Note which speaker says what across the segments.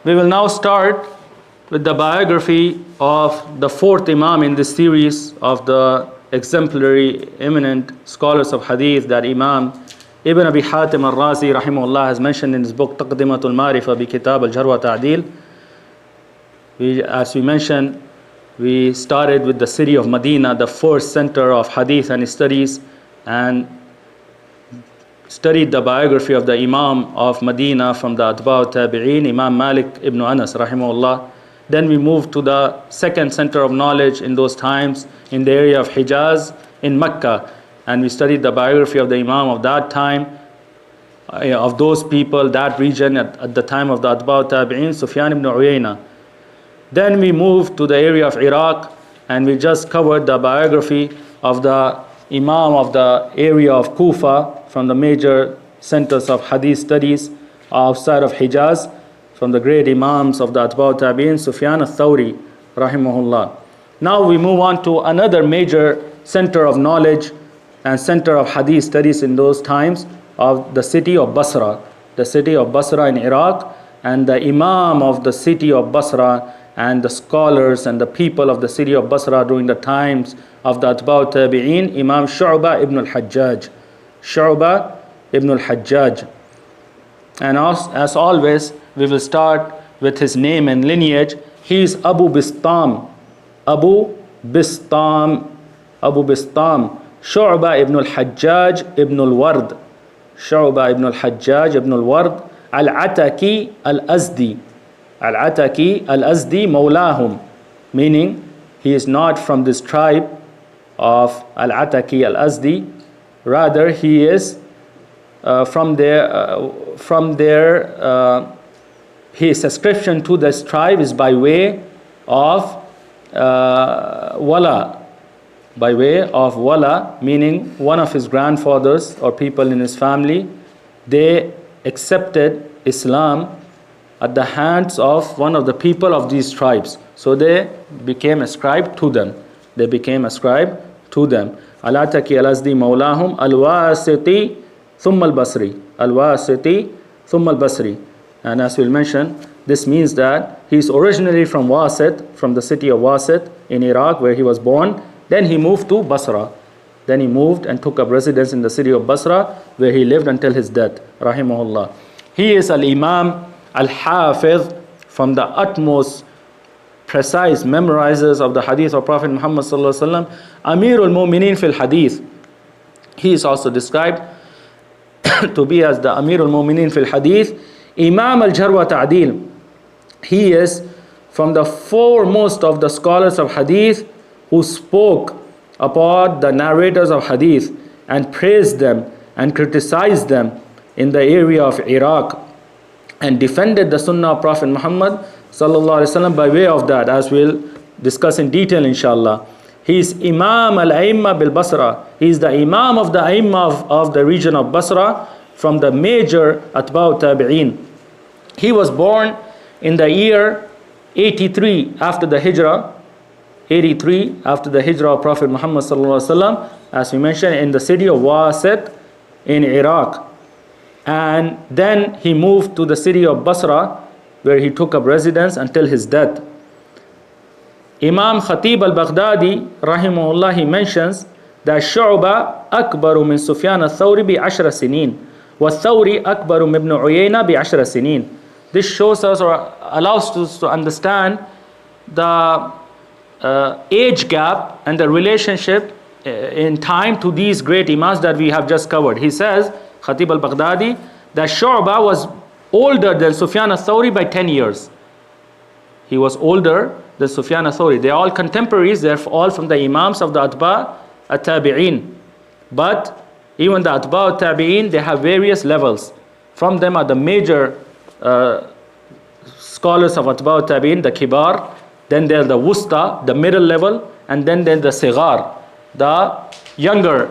Speaker 1: We will now start with the biography of the fourth Imam in this series of the exemplary, eminent scholars of Hadith that Imam Ibn Abi Hatim al-Razi rahimahullah has mentioned in his book Taqdimatul-Marifah bi Kitab al-Jarh wat-Tadeel. As we mentioned, we started with the city of Medina, the first center of Hadith and studies, and studied the biography of the Imam of Medina from the Atba' al-Tabi'een, Imam Malik ibn Anas rahimahullah. Then we moved to the second center of knowledge in those times in the area of Hijaz in Mecca, and we studied the biography of the Imam of that time, of those people, that region at the time of the Atba' al-Tabi'een, Sufyan ibn Uyayna. Then we moved to the area of Iraq, and we just covered the biography of the Imam of the area of Kufa, from the major centers of Hadith studies outside of Hijaz, from the great Imams of the Atba' al-Tabi'een, Sufyan al-Thawri rahimahullah. Now we move on to another major center of knowledge and center of Hadith studies in those times, of the city of Basra. The city of Basra in Iraq, and the Imam of the city of Basra and the scholars and the people of the city of Basra during the times of the Atba' al-Tabi'een, Imam Shubah ibn al-Hajjaj. Shubah ibn al-Hajjaj. And as always, we will start with his name and lineage. He is Abu Bistam. Abu Bistam. Shubah ibn al-Hajjaj ibn al-Ward. Shubah ibn al-Hajjaj ibn al-Ward. Al-Ataki al-Azdi. Al-Ataki al-Azdi mawlahum. Meaning, he is not from this tribe of Al-Ataki al-Azdi. Rather, he is his ascription to this tribe is by way of wala. By way of wala, meaning one of his grandfathers or people in his family, they accepted Islam at the hands of one of the people of these tribes. So they became ascribed to them. Al-Ataki al-Azdi mawlahum al-Wasiti thumma al-Basri. Al-Wasiti thumma al-Basri. And as we'll mention, this means that he is originally from Wasit, from the city of Wasit in Iraq, where he was born. Then he moved to Basra. Then he moved and took up residence in the city of Basra, where he lived until his death, rahimahullah. He is al-Imam al-Hafiz, from the utmost precise memorizers of the hadith of Prophet Muhammad sallallahu alaihi wasallam, Amirul Mu'mineen fil Hadith. He is also described to be as the Amirul Mu'mineen fil Hadith, Imam al-Jarh wat-Tadeel. He is from the foremost of the scholars of Hadith who spoke about the narrators of Hadith and praised them and criticized them in the area of Iraq, and defended the Sunnah of Prophet Muhammad sallallahu alaihi wasallam by way of that, as we'll discuss in detail inshallah. He is Imam al-Aimma bil Basra. He is the Imam of the Aimma of the region of Basra, from the major Atba' al-Tabi'een. He was born in the year 83 after the Hijrah. 83 after the Hijrah of Prophet Muhammad sallallahu alaihi wasallam, as we mentioned, in the city of Wasit in Iraq. And then he moved to the city of Basra, where he took up residence until his death. Imam Khatib al-Baghdadi rahimahullah, he mentions that Shubah akbaru min Sufyan al-Thawri bi 10 sinin, wa Thawri akbaru min Ibn Uyayna bi 10 sinin. This shows us, or allows us to understand the age gap and the relationship in time to these great imams that we have just covered. He says, Khatib al-Baghdadi, that Shubah was older than Sufyan al-Thawri by 10 years. He was older than Sufyan al-Thawri. They are all contemporaries. They are all from the Imams of the Atba' al-Tabi'een. But even the Atba' al-Tabi'een, they have various levels. From them are the major scholars of Atba' al-Tabi'een, the Kibar. Then there are the Wusta, the middle level. And then the Sigar, the younger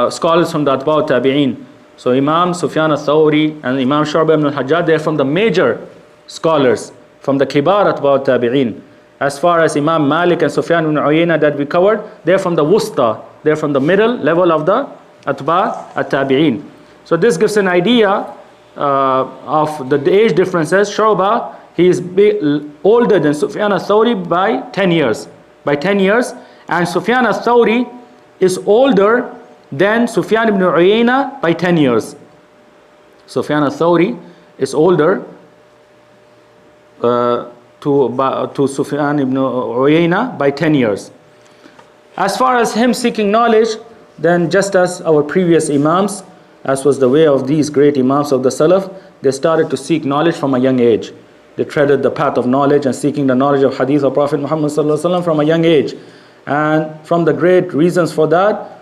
Speaker 1: scholars from the Atba' al-Tabi'een. So Imam Sufyan al-Thawri and Imam Shubah ibn al-Hajjaj, they are from the major scholars, from the Kibar Atba' al-Tabi'een. As far as Imam Malik and Sufyan ibn Uyayna that we covered, they are from the Wusta, they are from the middle level of the Atba' al-Tabi'een. So this gives an idea of the age differences. Shubah, He is older than Sufyan al-Thawri by 10 years. By 10 years. And Sufyan al-Thawri is older than Sufyan ibn Uyayna by 10 years. Sufyan al-Thawri is older to Sufyan ibn Uyayna by 10 years. As far as him seeking knowledge, then just as our previous Imams, as was the way of these great Imams of the Salaf, they started to seek knowledge from a young age. They treaded the path of knowledge and seeking the knowledge of Hadith of Prophet Muhammad from a young age. And from the great reasons for that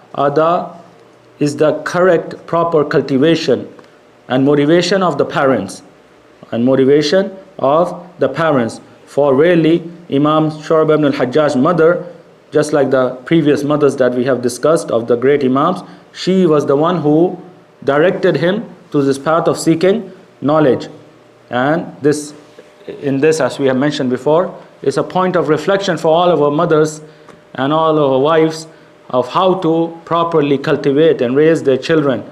Speaker 1: is the correct, proper cultivation and motivation of the parents. And motivation of the parents. For really, Imam Shubah ibn al-Hajjaj's mother, just like the previous mothers that we have discussed of the great Imams, she was the one who directed him to this path of seeking knowledge. And this, as we have mentioned before, is a point of reflection for all of our mothers and all of our wives of how to properly cultivate and raise their children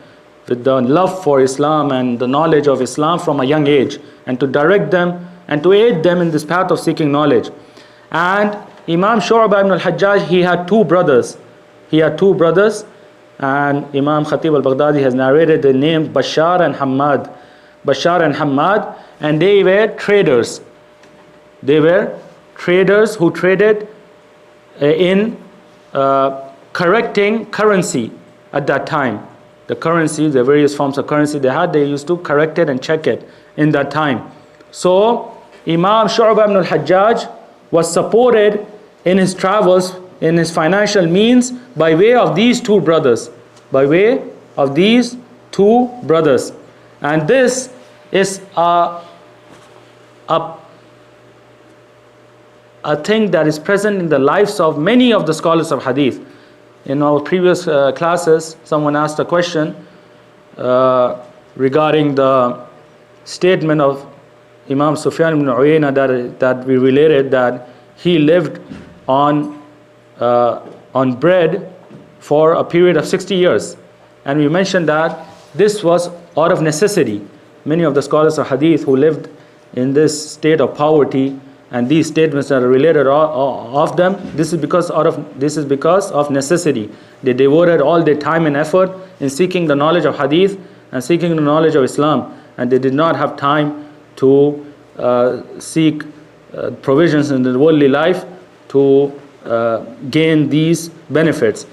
Speaker 1: with the love for Islam and the knowledge of Islam from a young age, and to direct them and to aid them in this path of seeking knowledge. And Imam Shubah ibn al-Hajjaj, he had two brothers. And Imam Khatib al-Baghdadi has narrated the names Bashar and Hammad. And they were traders. They were traders who traded in correcting currency at that time. The currency, the various forms of currency they had, they used to correct it and check it in that time. So Imam Shubah ibn al-Hajjaj was supported in his travels, in his financial means, by way of these two brothers. And this is a thing that is present in the lives of many of the scholars of Hadith. In our previous classes, someone asked a question regarding the statement of Imam Sufyan ibn Uyayna that we related, that he lived on bread for a period of 60 years. And we mentioned that this was out of necessity. Many of the scholars of Hadith who lived in this state of poverty, and these statements that are related of them, this is because of necessity. They devoted all their time and effort in seeking the knowledge of Hadith and seeking the knowledge of Islam, and they did not have time to seek provisions in the worldly life to gain these benefits.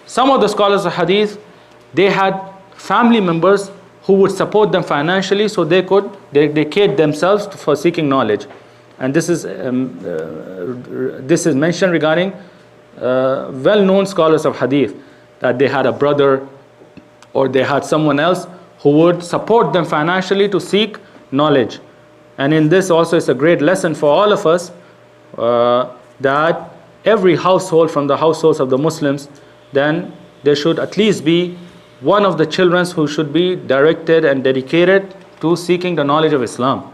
Speaker 1: Some of the scholars of Hadith, they had family members who would support them financially, so they could dedicate themselves for seeking knowledge. And this is mentioned regarding well-known scholars of Hadith, that they had a brother or they had someone else who would support them financially to seek knowledge. And in this also is a great lesson for all of us, that every household from the households of the Muslims, then there should at least be one of the children who should be directed and dedicated to seeking the knowledge of Islam.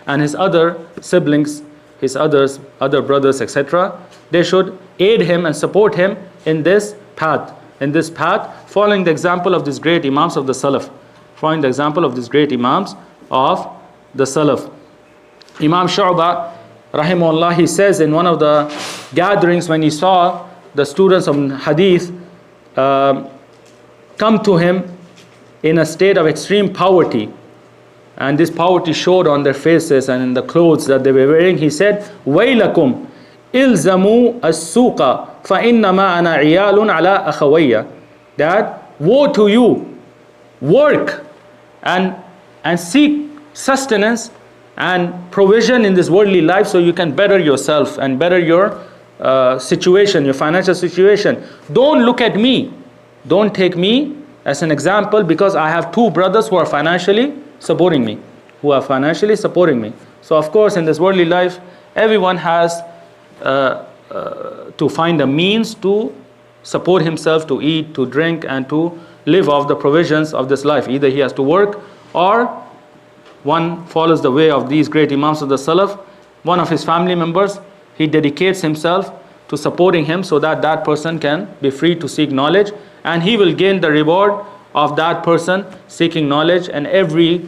Speaker 1: And his other siblings, his other brothers, etc., they should aid him and support him in this path, following the example of these great Imams of the Salaf. Imam Shubah, rahimahullah, he says in one of the gatherings when he saw the students of Hadith come to him in a state of extreme poverty, and this poverty showed on their faces and in the clothes that they were wearing, he said, وَيْلَكُمْ إِلْزَمُوا السُّوقَ فَإِنَّمَا أَنَا عِيَالٌ عَلَىٰ أَخَوَيَّ. That, woe to you, work and seek sustenance and provision in this worldly life so you can better yourself and better your situation, your financial situation. Don't look at me. Don't take me as an example, because I have two brothers who are financially supporting me. So of course in this worldly life, everyone has to find a means to support himself, to eat, to drink, and to live off the provisions of this life. Either he has to work, or one follows the way of these great Imams of the Salaf. One of his family members, he dedicates himself to supporting him so that that person can be free to seek knowledge, and he will gain the reward of that person seeking knowledge. And every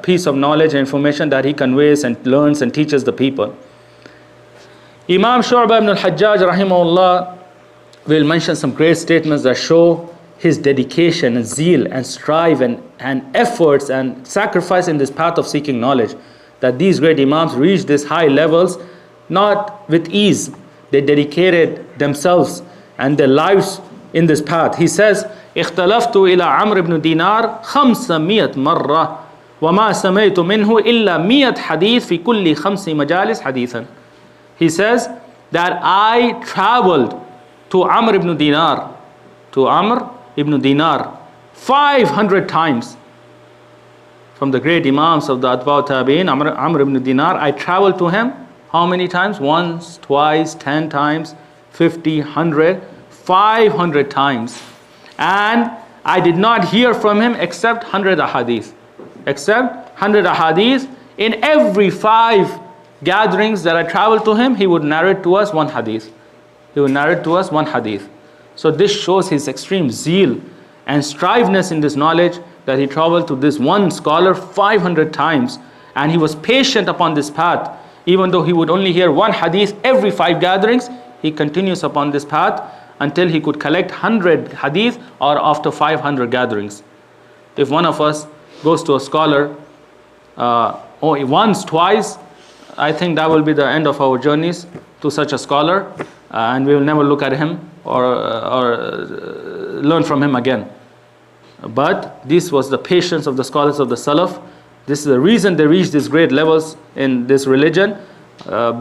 Speaker 1: piece of knowledge and information that he conveys and learns and teaches the people. Imam Shubah ibn al-Hajjaj rahimahullah will mention some great statements that show his dedication and zeal and strive and efforts and sacrifice in this path of seeking knowledge. That these great Imams reached these high levels not with ease. They dedicated themselves and their lives in this path. He says, اختلفت إلى عمرو بن دينار 500 مرة وما سمعت منه إلا 100 حديث في كل 5 مجالس حديثا. He says that I traveled to Amr ibn Dinar, 500 times. From the great Imams of the Atba'u Tabi'in, Amr ibn Dinar, I traveled to him how many times? Once, twice, 10 times, 50, 100, 500 times. And I did not hear from him except 100 ahadith. Except 100 ahadith. In every 5 gatherings that I traveled to him, he would narrate to us one hadith. He would narrate to us one hadith. So this shows his extreme zeal and striveness in this knowledge, that he traveled to this one scholar 500 times. And he was patient upon this path. Even though he would only hear one hadith every 5 gatherings, he continues upon this path until he could collect 100 hadith or after 500 gatherings. If one of us goes to a scholar once, twice, I think that will be the end of our journeys to such a scholar, and we will never look at him or learn from him again. But this was the patience of the scholars of the Salaf. This is the reason they reached these great levels in this religion,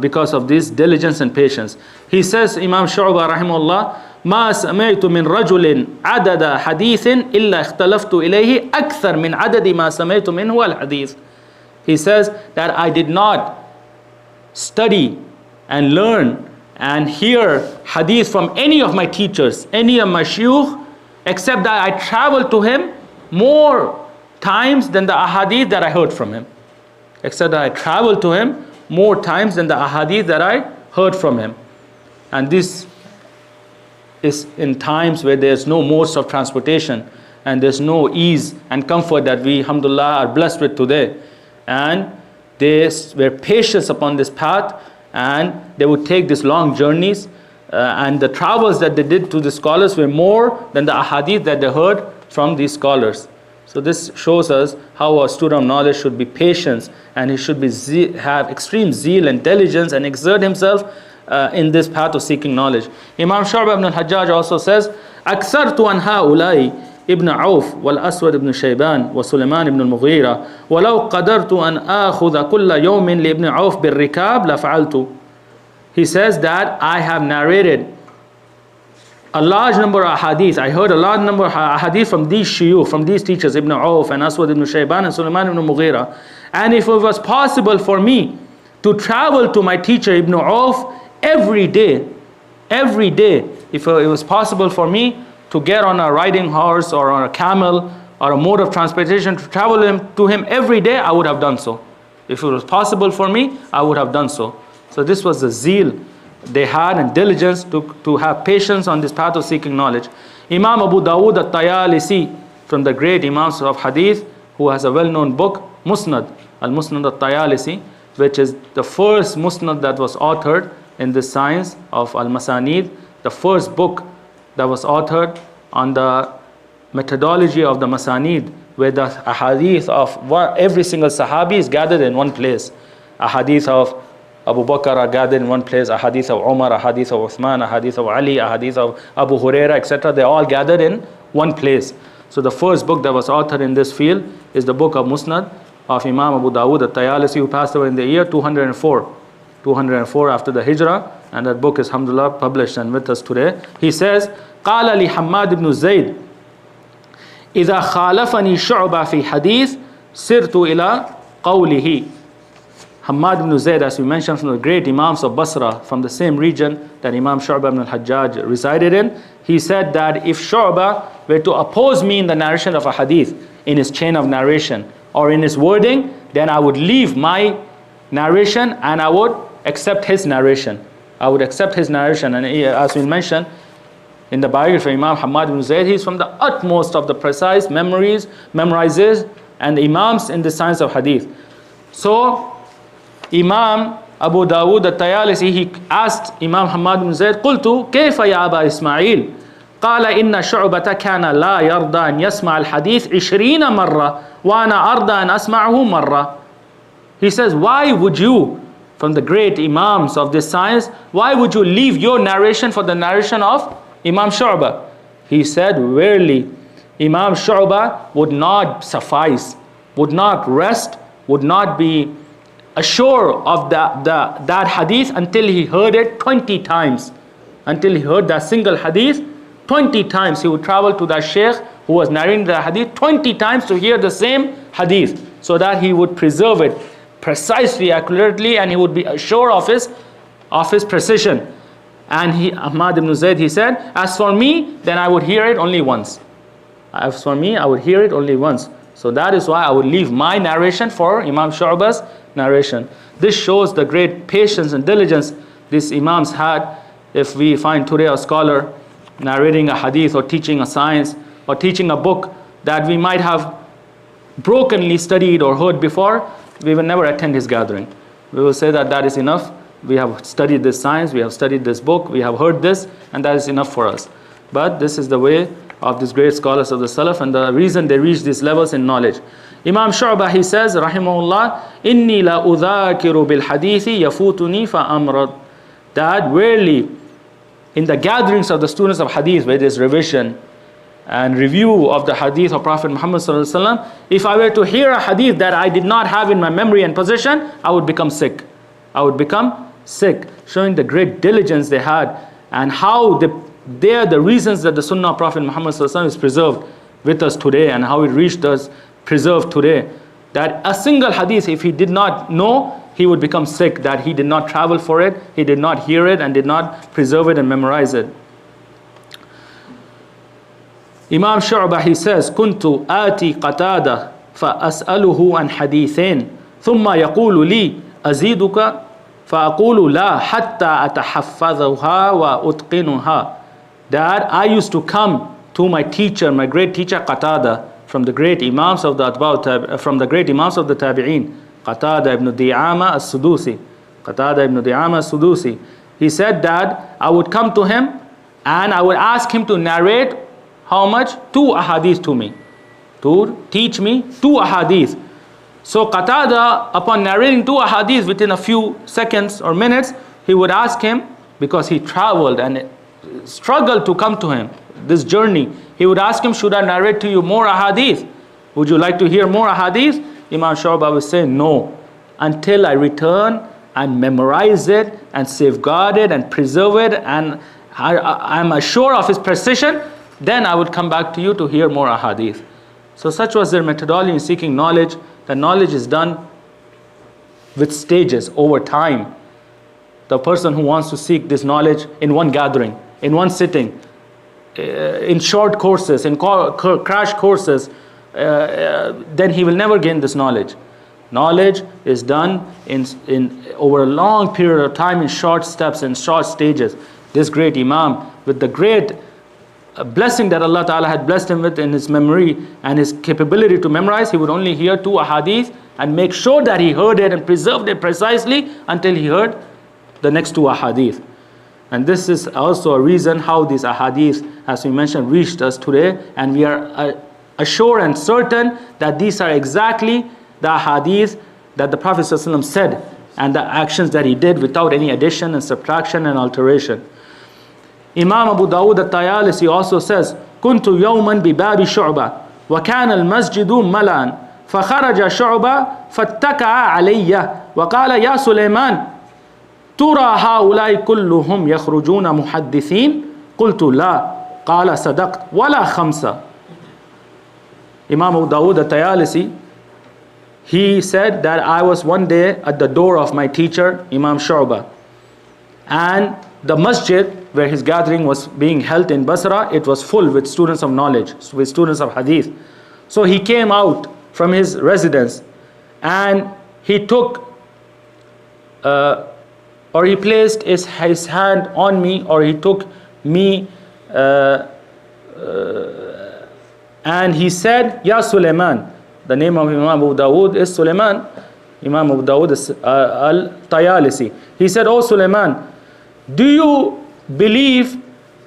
Speaker 1: because of this diligence and patience. He says, Imam Shubah rahimahullah, ما سمعت من رجل عدد حديث إلا اختلفت إليه أكثر من عدد ما سمعت منه الحديث. He says that I did not study and learn and hear hadith from any of my teachers, any of my shuyukh, except that I traveled to him more times than the ahadith that I heard from him. Except that I traveled to him more times than the ahadith that I heard from him. And this is in times where there's no modes of transportation and there's no ease and comfort that we, alhamdulillah, are blessed with today. And they were patient upon this path, and they would take these long journeys, and the travels that they did to the scholars were more than the ahadith that they heard from these scholars. So this shows us how a student of knowledge should be patient, and he should have extreme zeal and diligence and exert himself in this path of seeking knowledge. Imam Shubah ibn al-Hajjaj also says, أكثرت عن هؤلاء ابن عوف والأسود ابن شيبان وسليمان ابن المغيرة ولو قدرت أن آخذ كل يوم لابن عوف بالركاب لفعلت. He says that I have narrated a large number of hadith. I heard a large number of hadith from these shuyukh, from these teachers, Ibn Auf and Aswad ibn Shayban and Sulaiman ibn Mughira. And if it was possible for me to travel to my teacher Ibn Auf every day, if it was possible for me to get on a riding horse or on a camel or a mode of transportation to travel to him every day, I would have done so. If it was possible for me, I would have done so. So this was the zeal they had and diligence to have patience on this path of seeking knowledge. Imam Abu Dawud al-Tayalisi, from the great Imams of Hadith, who has a well-known book, Musnad, al-Musnad al-Tayalisi, which is the first Musnad that was authored in the science of al-Masanid, the first book that was authored on the methodology of the Masanid, where the ahadith of every single Sahabi is gathered in one place. Ahadith of Abu Bakr are gathered in one place, ahadith of Umar, ahadith of Uthman, ahadith of Ali, ahadith of Abu Huraira, etc. They all gathered in one place. So the first book that was authored in this field is the book of Musnad of Imam Abu Dawud al-Tayalisi, who passed away in the year 204 after the Hijrah, and that book is alhamdulillah published and with us today. He says, قال لي حماد بن زيد إذا خالفني شعبة في حديث سرت إلى قوله. Hammad ibn Zayd, as we mentioned, from the great Imams of Basra, from the same region that Imam Shubah ibn al-Hajjaj resided in, he said that if Shubah were to oppose me in the narration of a hadith, in his chain of narration, or in his wording, then I would leave my narration and I would accept his narration. I would accept his narration. And as we mentioned, in the biography of Imam Hammad ibn Zayd, he is from the utmost of the precise memorizes and Imams in the science of Hadith. So Imam Abu Dawud al-Tayalisi, he asked Imam Hamad ibn Zayd, قلت كيف يا أبا إسماعيل؟ قال إن شعبة كان لا يرضى أن يسمع الحديث 20 مرة وأنا أرضى أن أسمعه مرة. He says, why would you, from the great Imams of this science, why would you leave your narration for the narration of Imam Shubah? He said, verily, Imam Shubah would not suffice, would not rest, would not be assured of that hadith until he heard it 20 times. Until he heard that single hadith 20 times. He would travel to that Sheikh who was narrating the hadith 20 times to hear the same hadith, so that he would preserve it precisely, accurately, and he would be assured of his precision. And Ahmad ibn Zayd, he said, as for me, then I would hear it only once. As for me, I would hear it only once. So that is why I would leave my narration for Imam Shu'bah's narration. This shows the great patience and diligence these Imams had. If we find today a scholar narrating a hadith or teaching a science or teaching a book that we might have brokenly studied or heard before, we will never attend his gathering. We will say that is enough. We have studied this science, we have studied this book, we have heard this, and that is enough for us. But this is the way of these great scholars of the Salaf, and the reason they reach these levels in knowledge. Imam Shubah, he says, rahimahullah, inni la udhakiru bil hadithi yafutuni fa amrad. That rarely in the gatherings of the students of hadith, where there is revision and review of the hadith of Prophet Muhammad sallallahu alaihi wasallam, if I were to hear a hadith that I did not have in my memory and possession, I would become sick. I would become sick, showing the great diligence they had and how they are the reasons that the Sunnah of Prophet Muhammad sallallahu alaihi wasallam is preserved with us today, and how it reached us preserved today. That a single hadith, if he did not know, he would become sick, that he did not travel for it, he did not hear it, and did not preserve it and memorize it. Imam Shubah, he says, كنت آتي قتادة فأسأله عن حديثين ثم يقول لي أزيدك فأقول لا حتى أتحفظها وأتقنها. That I used to come to my teacher, my great teacher Qatada, from the great Imams of the Tabi'een, Qatada ibn Di'ama as-Sudusi. Qatada ibn Di'ama as-Sudusi. He said that I would come to him and I would ask him to narrate how much? 2 ahadith to me. To teach me 2 ahadith. So Qatada, upon narrating 2 ahadith within a few seconds or minutes, he would ask him, because he traveled and struggled to come to him, this journey, he would ask him, should I narrate to you more ahadith? Would you like to hear more ahadith? Imam Shubah would say, no, until I return and memorize it and safeguard it and preserve it, and I'm assured of his precision, then I would come back to you to hear more ahadith. So such was their methodology in seeking knowledge. That knowledge is done with stages over time. The person who wants to seek this knowledge in one gathering, in one sitting, in short courses, in crash courses, then he will never gain this knowledge. Knowledge is done in over a long period of time, in short steps, in short stages. This great Imam, with the great blessing that Allah Ta'ala had blessed him with in his memory and his capability to memorize, he would only hear 2 ahadith and make sure that he heard it and preserved it precisely until he heard the next 2 ahadith. And this is also a reason how these ahadith, as we mentioned, reached us today, and we are assured and certain that these are exactly the ahadith that the Prophet ﷺ said, and the actions that he did without any addition and subtraction and alteration. Imam Abu Dawud al-Tayalisi also says, كنت يوما بباب شعبة وكان المسجد ملأ فخرج شعبة فاتكأ علي وقال يا سليمان ترى هؤلاء كلهم يخرجون محدثين؟ قلت لا. قال صدقت ولا خمسة. Imam Abu Dawud al-Tayalisi, he said that I was one day at the door of my teacher, Imam Shubah, and the masjid where his gathering was being held in Basra, it was full with students of knowledge, with students of hadith. So he came out from his residence and he took or he placed his hand on me, or he took me and he said, Ya Sulaiman, the name of Imam Abu Dawood is Sulaiman. Imam Abu Dawood is al-Tayalisi. He said, "Oh Sulaiman, do you believe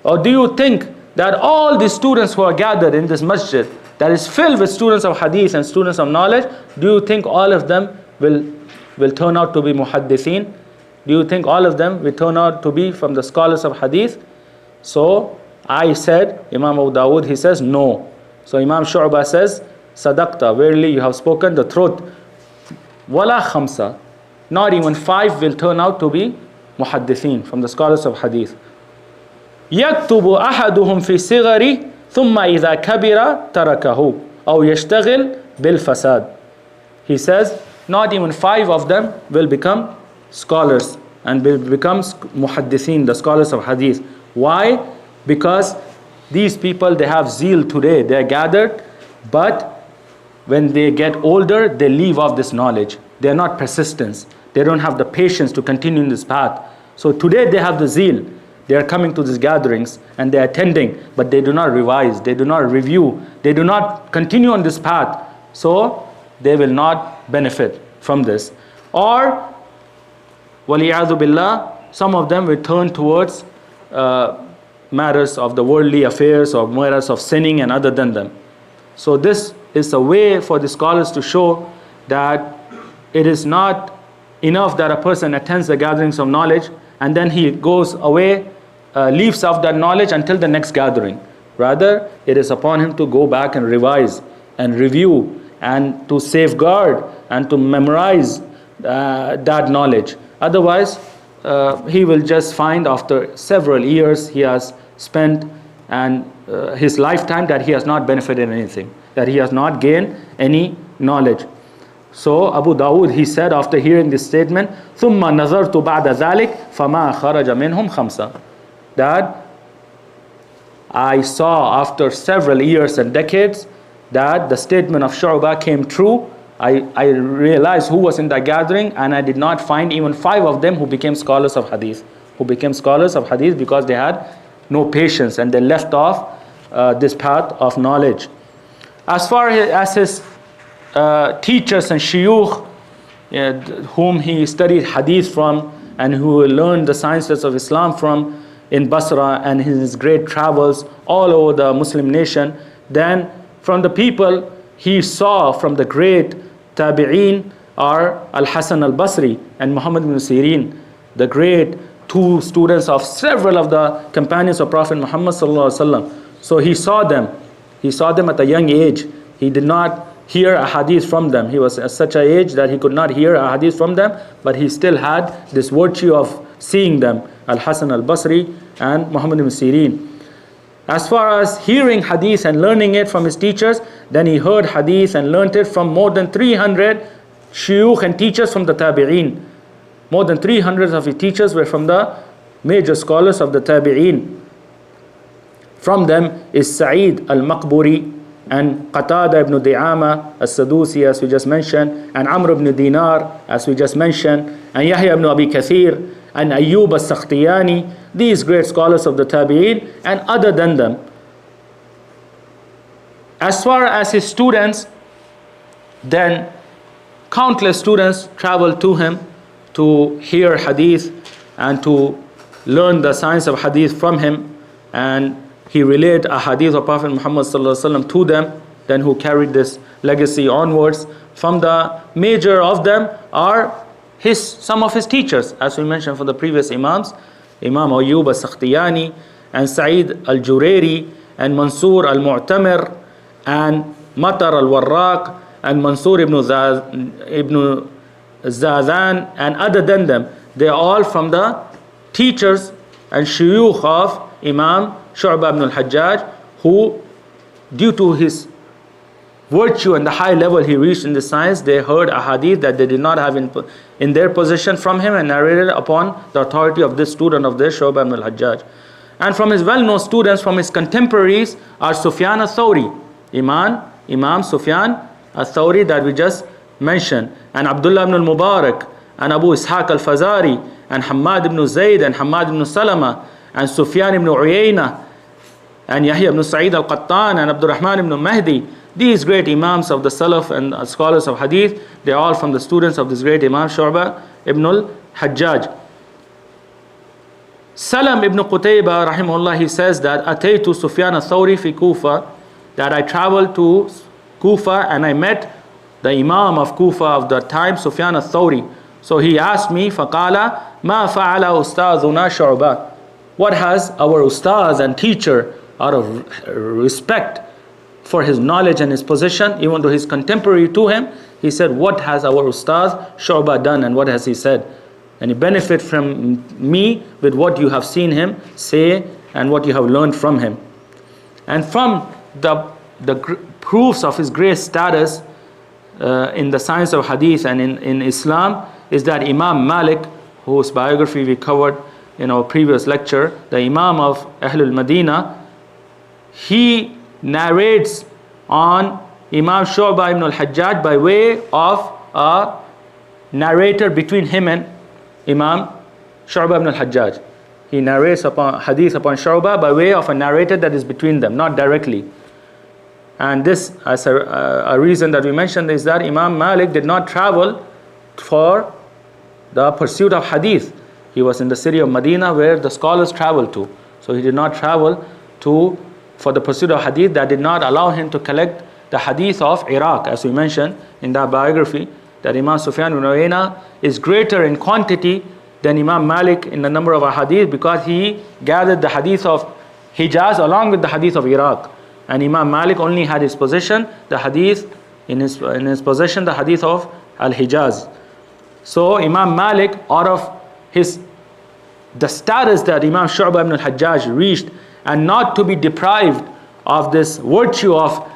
Speaker 1: or do you think that all the students who are gathered in this masjid that is filled with students of hadith and students of knowledge, do you think all of them will turn out to be muhaddithin? Do you think all of them will turn out to be from the scholars of hadith?" So I said, Imam Abu Dawood, he says, "No." So Imam Shubah says, "Sadaqta, verily you have spoken the truth. Wala khamsa, not even 5 will turn out to be muhaddithin, from the scholars of hadith. يكتب أحدهم في صغره ثم إذا كبر تركه أو يشتغل بالفساد." He says, not even 5 of them will become scholars and will become muhaddithin, the scholars of hadith. Why? Because these people, they have zeal today, they are gathered, but when they get older, they leave off this knowledge. They are not persistent. They don't have the patience to continue in this path. So today they have the zeal. They are coming to these gatherings and they are attending, but they do not revise, they do not review, they do not continue on this path. So they will not benefit from this. Or, waliyadu billah, some of them will turn towards matters of the worldly affairs or matters of sinning and other than them. So this is a way for the scholars to show that it is not enough that a person attends the gatherings of knowledge and then he goes away, leaves off that knowledge until the next gathering. Rather, it is upon him to go back and revise and review and to safeguard and to memorize that knowledge. Otherwise, he will just find after several years he has spent and his lifetime that he has not benefited anything, that he has not gained any knowledge. So Abu Dawood, he said after hearing this statement, ثُمَّ نَظَرْتُ بَعْدَ ذَلِكَ فَمَا خَرَجَ مِنْهُمْ خَمْسًا, that I saw after several years and decades that the statement of Shubah came true. I realized who was in that gathering and I did not find even 5 of them who became scholars of hadith. Who became scholars of hadith because they had no patience and they left off this path of knowledge. As far as his teachers and shuyukh whom he studied hadith from and who learned the sciences of Islam from in Basra and his great travels all over the Muslim nation, then from the people he saw from the great tabi'een are Al-Hasan al-Basri and Muhammad ibn Sirin, the great 2 students of several of the companions of Prophet Muhammad sallallahu alaihi wasallam. So he saw them at a young age. He did not hear a hadith from them. He was at such an age that he could not hear a hadith from them, but he still had this virtue of seeing them, Al-Hasan al-Basri and Muhammad ibn Sirin. As far as hearing hadith and learning it from his teachers, then he heard hadith and learned it from more than 300 shuyukh and teachers from the tabi'een. More than 300 of his teachers were from the major scholars of the tabi'een. From them is Sa'id al-Maqburi and Qatada ibn Di'ama as-Sadusi, as we just mentioned, and Amr ibn Dinar, as we just mentioned, and Yahya ibn Abi Kathir, and Ayyub as-Sakhtiyani, these great scholars of the tabi'een, and other than them. As far as his students, then countless students traveled to him to hear hadith and to learn the science of hadith from him, and he relayed a hadith of Prophet Muhammad sallallahu alaihi wasallam to them, then who carried this legacy onwards. From the major of them are some of his teachers, as we mentioned for the previous imams, Imam Ayyub as-Sakhtiyani and Sa'id al-Jurayri and Mansur al-Mu'tamir and Matar al-Warraq and Mansur ibn Zazan and other than them. They are all from the teachers and shuyukh of Imam Shubah ibn al-Hajjaj, who due to his virtue and the high level he reached in the science, they heard a hadith that they did not have in their possession from him and narrated upon the authority of this student of this Shubah ibn al-Hajjaj. And from his well-known students, from his contemporaries, are Sufyan al-Thawri, Imam Sufyan al-Thawri that we just mentioned, and Abdullah ibn al-Mubarak, and Abu Ishaq al-Fazari, and Hammad ibn Zayd, and Hammad ibn Salama, and Sufyan ibn Uyayna, and Yahya ibn Sa'id al-Qattan, and Abdul Rahman ibn Mahdi. These great Imams of the Salaf and scholars of Hadith, they are all from the students of this great Imam Shubah ibn al-Hajjaj. Salam ibn Qutayba rahimahullah, he says that Ataytu Sufyan al-Thawri fi Kufa, that I traveled to Kufa and I met the Imam of Kufa of that time, Sufyan al-Thawri. So he asked me, فَقَالَ مَا فَعَلَ أُسْتَاذُنَا شُعْبَةً, what has our ustaz and teacher, out of respect for his knowledge and his position, even though he's contemporary to him, he said, what has our ustaz Shubah done and what has he said? And he benefit from me with what you have seen him say and what you have learned from him. And from the proofs of his great status in the science of hadith and in Islam is that Imam Malik, whose biography we covered in our previous lecture, the Imam of Ahlul Madinah, he narrates on Imam Shubah ibn al-Hajjaj by way of a narrator between him and Imam Shubah ibn al-Hajjaj. He narrates upon hadith upon Shubah by way of a narrator that is between them, not directly. And this, as a reason that we mentioned, is that Imam Malik did not travel for the pursuit of hadith. He was in the city of Medina where the scholars traveled to. So he did not travel for the pursuit of hadith. That did not allow him to collect the hadith of Iraq, as we mentioned in that biography, that Imam Sufyan ibn Uyayna is greater in quantity than Imam Malik in the number of hadith, because he gathered the hadith of Hijaz along with the hadith of Iraq. And Imam Malik only had his possession, the hadith in his possession, the hadith of al-Hijaz. So Imam Malik, out of the status that Imam Shubah ibn al-Hajjaj reached, and not to be deprived of this virtue of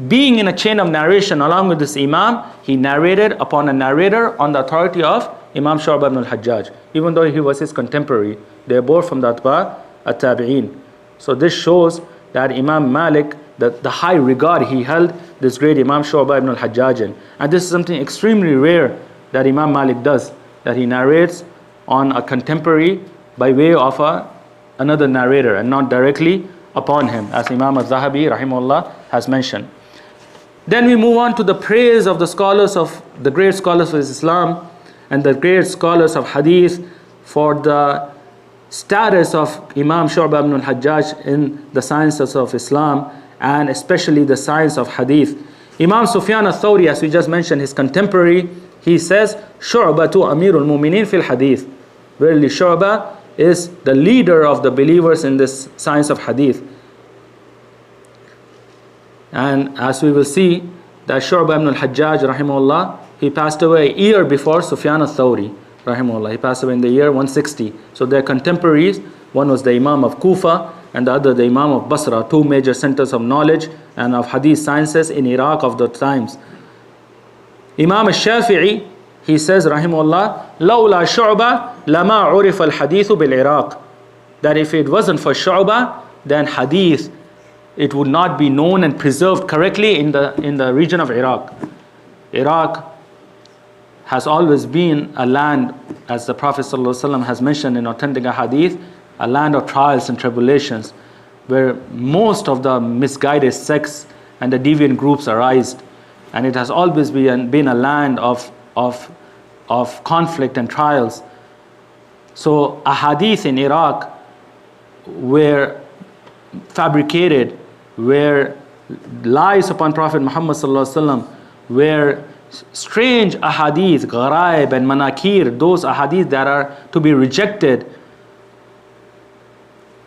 Speaker 1: being in a chain of narration along with this Imam, he narrated upon a narrator on the authority of Imam Shubah ibn al-Hajjaj, even though he was his contemporary. They are both from the Atba at-Tabi'in. So this shows that Imam Malik, the high regard he held this great Imam Shubah ibn al-Hajjaj in. And this is something extremely rare that Imam Malik does, that he narrates on a contemporary by way of another narrator and not directly upon him, as Imam al-Zahabi rahimahullah has mentioned. Then we move on to the praise of the scholars of the great scholars of Islam and the great scholars of hadith for the status of Imam Shubah ibn al-Hajjaj in the sciences of Islam, and especially the science of hadith. Imam Sufyan al-Thawri, as we just mentioned, his contemporary, he says, Shubatu Amirul Mu'minin fil Hadith. Verily Shubah is the leader of the believers in this science of hadith. And as we will see, that Shubah ibn al-Hajjaj rahimahullah, he passed away a year before Sufyan al-Thawri rahimahullah. He passed away in the year 160. So their contemporaries, one was the Imam of Kufa and the other the Imam of Basra, two major centers of knowledge and of hadith sciences in Iraq of the times. Imam al-Shafi'i, he says rahimahullah, لَوْلَا شُعْبَةً لَمَا عُرِفَ الْحَدِيثُ بِالْعِرَاقِ, that if it wasn't for Shubah, then hadith, it would not be known and preserved correctly in the region of Iraq. Iraq has always been a land, as the Prophet ﷺ has mentioned in authentic hadith, a land of trials and tribulations, where most of the misguided sects and the deviant groups arise. And it has always been a land of conflict and trials. So ahadith in Iraq were fabricated, were lies upon Prophet Muhammad ﷺ, were strange ahadith, gharaib and manakir, those ahadith that are to be rejected.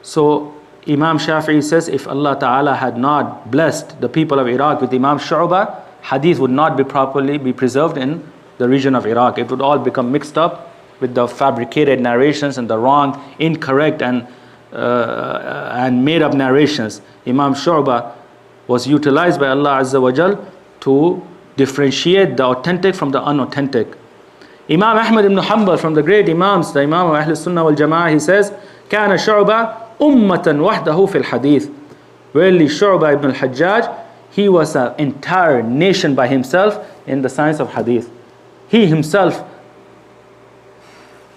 Speaker 1: So Imam Shafi'i says, if Allah Ta'ala had not blessed the people of Iraq with Imam Shubah, hadith would not be properly preserved in the region of Iraq. It would all become mixed up with the fabricated narrations and the wrong, incorrect and made up narrations. Imam Shubah was utilized by Allah Azza wa Jal to differentiate the authentic from the unauthentic. Imam Ahmad ibn Hanbal, from the great Imams, the Imam of Ahl-Sunnah wal Jama'ah, he says, كان شعبة أمة وحده في الحديث. Verily Shubah ibn al-Hajjaj, he was an entire nation by himself in the science of hadith. He himself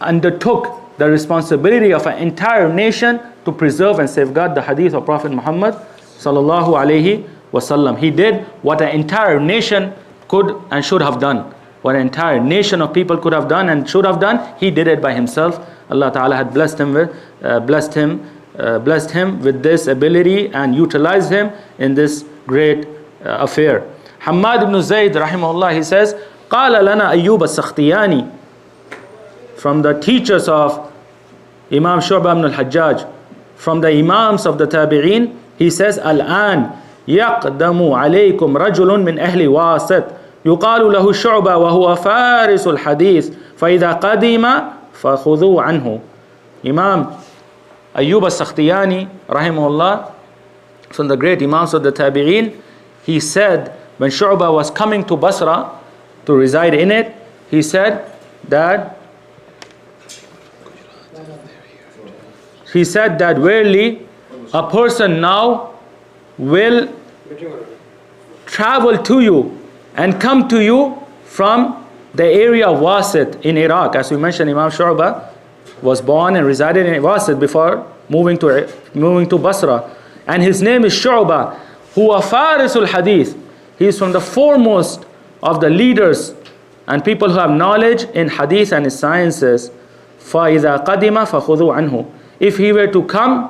Speaker 1: undertook the responsibility of an entire nation to preserve and safeguard the hadith of Prophet Muhammad sallallahu alaihi wasallam. He did what an entire nation could and should have done. What an entire nation of people could have done and should have done, he did it by himself. Allah Ta'ala had blessed him with this ability and utilized him in this great affair. Hammad ibn Zayd rahimahullah, he says, قال لنا أيوب السختياني, from the teachers of Imam Shubah ibn al-Hajjaj, from the Imams of the Tabi'een, he says, الآن يقدم عليكم رجل من أهل واسط يقال له شعبة وهو فارس الحديث فإذا قدم فخذوا عنه. Imam Ayyub al-Sakhtiyani rahimahullah, from the great Imams of the Tabi'een, he said when Shubah was coming to Basra to reside in it, he said that verily a person now will travel to you and come to you from the area of Wasit in Iraq. As we mentioned, Imam Shubah was born and resided in Wasit before moving to Basra. And his name is Shubah, who are Farisul Hadith. He is from the foremost of the leaders and people who have knowledge in Hadith and sciences. فَإِذَا قَدِمَ فَخُذُوا عَنْهُ. If he were to come,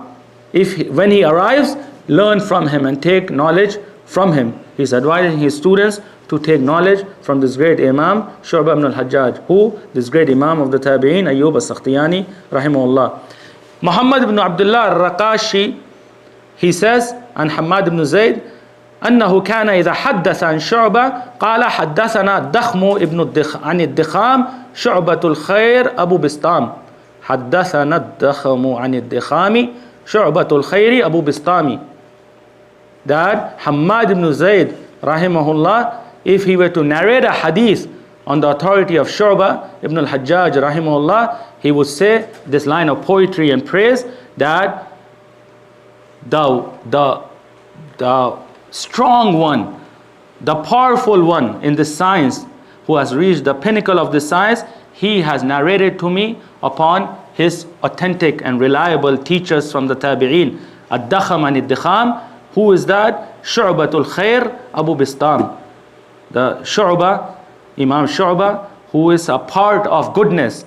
Speaker 1: when he arrives, learn from him and take knowledge from him. He's advising his students to take knowledge from this great Imam Shubah ibn al-Hajjaj, this great Imam of the Tabi'een, Ayyub al-Sakhtiyani rahimahullah. Muhammad ibn Abdullah al-Raqashi, he says, and Hammad ibn Zayd, أنه كان إذا حدث عن شعبة قال حدثنا الضخم ابن عن الضخام شعبة الخير أبو بسطام. حدثنا الضخم عن الضخام شعبة الخير أبو بسطام. That Hammad ibn Zayd rahimahullah, if he were to narrate a hadith on the authority of Shubah ibn al-Hajjaj rahimahullah, he would say this line of poetry and praise, that the strong one, the powerful one in this science, who has reached the pinnacle of this science, he has narrated to me upon his authentic and reliable teachers from the Tabi'een. Ad-Dakham and Ad-Dikham. Who is that? Shu'batul Khair Abu Bistam. The Shubah, Imam Shubah, who is a part of goodness.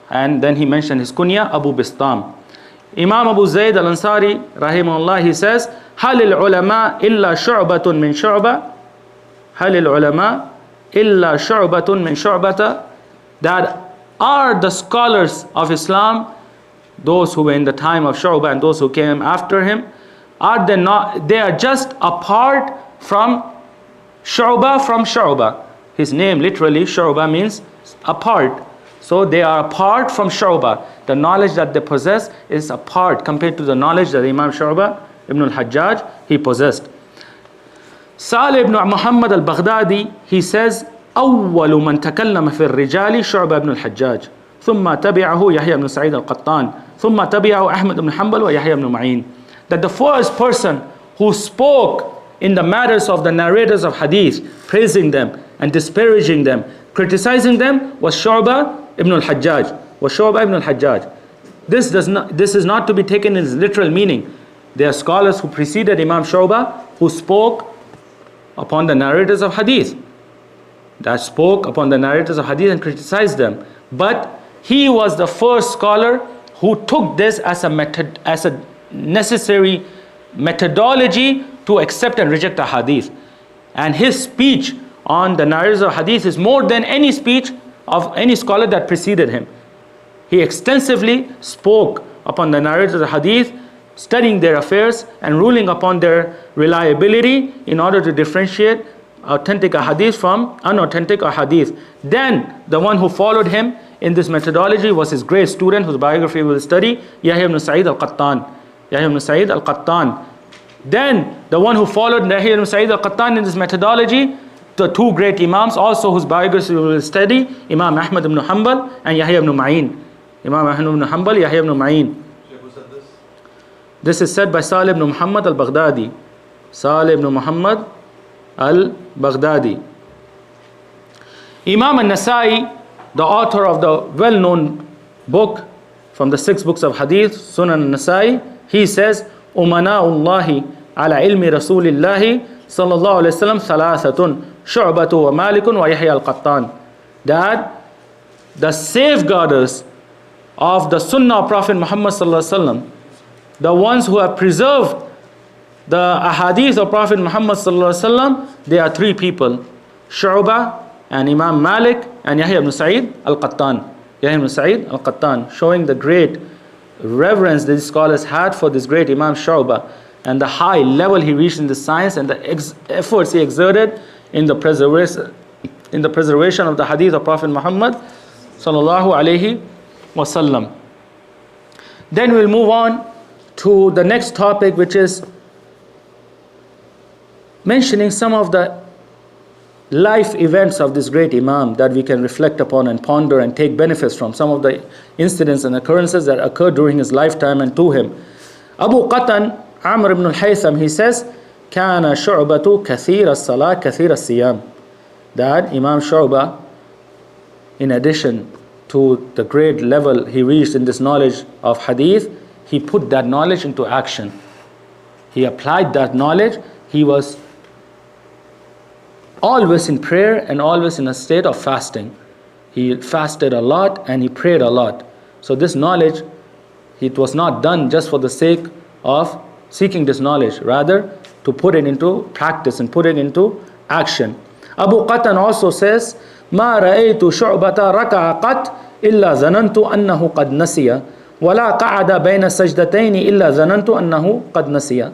Speaker 1: And then he mentioned his kunya, Abu Bistam. Imam Abu Zayd al-Ansari rahimahullah, he says, هل العلماء إلا شعبة من شعبة. هل العلماء إلا شعبة من شعبة. That are the scholars of Islam, those who were in the time of Shubah and those who came after him, are they not? They are just apart from Shubah. His name literally, Shubah, means apart. So they are apart from Shubah. The knowledge that they possess is apart compared to the knowledge that Imam Shubah ibn al-Hajjaj he possessed. Salih ibn Muhammad al-Baghdadi, he says, أول من تكلم في الرجال شعبة بن الحجاج ثم تبعه يحيى بن سعيد القطان ثم تبعه أحمد بن حنبل ويحيى بن معين. That the first person who spoke in the matters of the narrators of hadith, praising them and disparaging them, criticizing them, was Shubah ibn al-Hajjaj. This is not to be taken in its literal meaning. There are scholars who preceded Imam Shubah who spoke upon the narrators of hadith, and criticized them. But he was the first scholar who took this as a necessary methodology to accept and reject a hadith. And his speech on the narrators of hadith is more than any speech of any scholar that preceded him. He extensively spoke upon the narrators of hadith, studying their affairs and ruling upon their reliability in order to differentiate authentic ahadith from unauthentic ahadith. Then the one who followed him in this methodology was his great student, whose biography we will study, Yahya ibn Sa'id al-Qattan. Then the one who followed Yahya ibn Sa'id al-Qattan in this methodology, the two great Imams also whose biography we will study, Imam Ahmad ibn Hanbal and Yahya ibn Ma'in. Yahya ibn Ma'in.
Speaker 2: Who said this?
Speaker 1: This is said by Salih ibn Muhammad al-Baghdadi. Al-Baghdadi. Imam al-Nasai, the author of the well-known book from the 6 books of hadith, Sunan al-Nasai, he says, Umana'ullahi على علم رسول الله صلى الله عليه وسلم ثلاثة شعبة ومالك ويحيى القطان. That the safeguarders of the Sunnah of Prophet Muhammad sallallahu alaihi wasallam, the ones who have preserved the Ahadith of Prophet Muhammad sallallahu alaihi wasallam, they are three people: Shubah and Imam Malik and Yahya ibn Sa'id al-Qattan. Yahya ibn Sa'id al-Qattan, showing the great reverence these scholars had for this great Imam Shubah and the high level he reached in the science and the efforts he exerted in the preservation of the Hadith of Prophet Muhammad sallallahu alaihi wasallam. Then we'll move on to the next topic, which is mentioning some of the life events of this great Imam that we can reflect upon and ponder and take benefits from, some of the incidents and occurrences that occurred during his lifetime and to him. Abu Qatan Amr ibn al-Haytham, he says, كان شعبة كثير الصلاة كثير الصيام. That Imam Shubah, in addition to the great level he reached in this knowledge of hadith, he put that knowledge into action. He applied that knowledge. He was always in prayer and always in a state of fasting. He fasted a lot and he prayed a lot. So this knowledge, it was not done just for the sake of seeking this knowledge, rather to put it into practice and put it into action. Abu Qatan also says, ما رأيت شعبة ركع قط إلا ظننت أنه قد نسي ولا قعد بين السجدتين إلا ظننت أنه قد نسي.